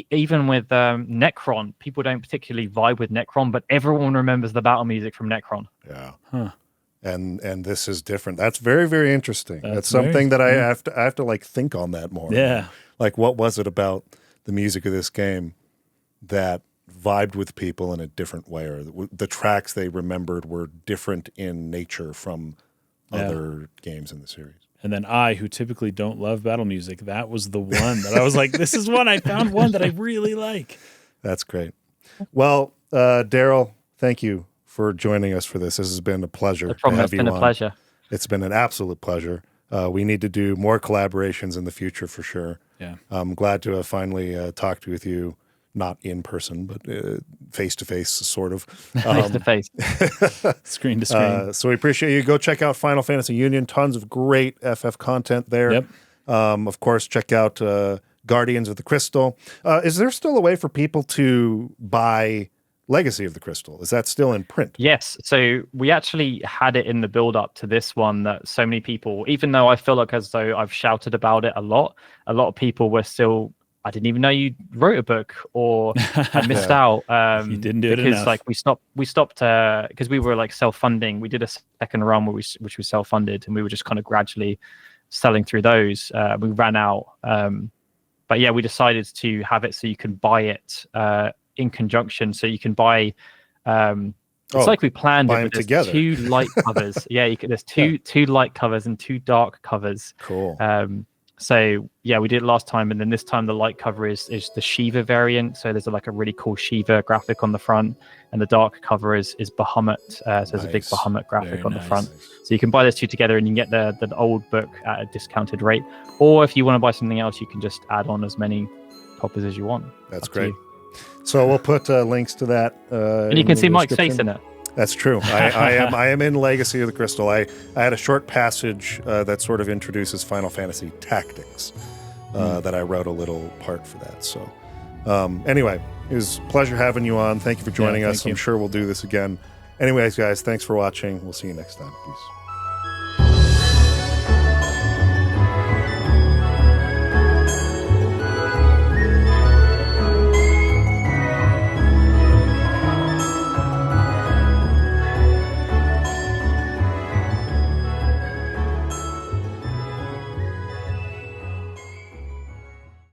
even with Necron, people don't particularly vibe with Necron, but everyone remembers the battle music from Necron. Yeah. Huh. And this is different. That's very, very interesting. That's something that I have to like think on that more. Yeah. Like, what was it about the music of this game that vibed with people in a different way, or the tracks they remembered were different in nature from other games in the series. And then I, who typically don't love battle music, that was the one that I was like, this is one, I found one that I really like. That's great. Well, Daryl, thank you for joining us for this. This has been a pleasure. No problem. It's been a pleasure. It's been an absolute pleasure. We need to do more collaborations in the future for sure. Yeah. I'm glad to have finally talked with you, not in person, but face-to-face, sort of. Face-to-face. Screen to screen. So we appreciate you. Go check out Final Fantasy Union. Tons of great FF content there. Yep. Of course, check out Guardians of the Crystal. Is there still a way for people to buy Legacy of the Crystal? Is that still in print? Yes. So we actually had it in the build up to this one that so many people, even though I feel like as though I've shouted about it a lot of people were still, I didn't even know you wrote a book, or I missed out. You didn't do it because enough. like we stopped because we were like self-funding. We did a second run which was self-funded, and we were just kind of gradually selling through those. We ran out. But yeah, we decided to have it so you can buy it in conjunction, so you can buy it's like we planned it, but there's together. 2 light covers. There's two light covers and 2 dark covers. Cool. So yeah, we did it last time, and then this time the light cover is the Shiva variant. So there's like a really cool Shiva graphic on the front, and the dark cover is Bahamut. So there's a big Bahamut graphic on the front. So you can buy those 2 together, and you can get the old book at a discounted rate. Or if you want to buy something else, you can just add on as many copies as you want. That's great. So we'll put links to that. And you can see Mike's face in it. That's true. I am in Legacy of the Crystal. I had a short passage that sort of introduces Final Fantasy Tactics that I wrote a little part for that. So anyway, it was a pleasure having you on. Thank you for joining us. I'm sure we'll do this again. Anyways, guys, thanks for watching. We'll see you next time. Peace.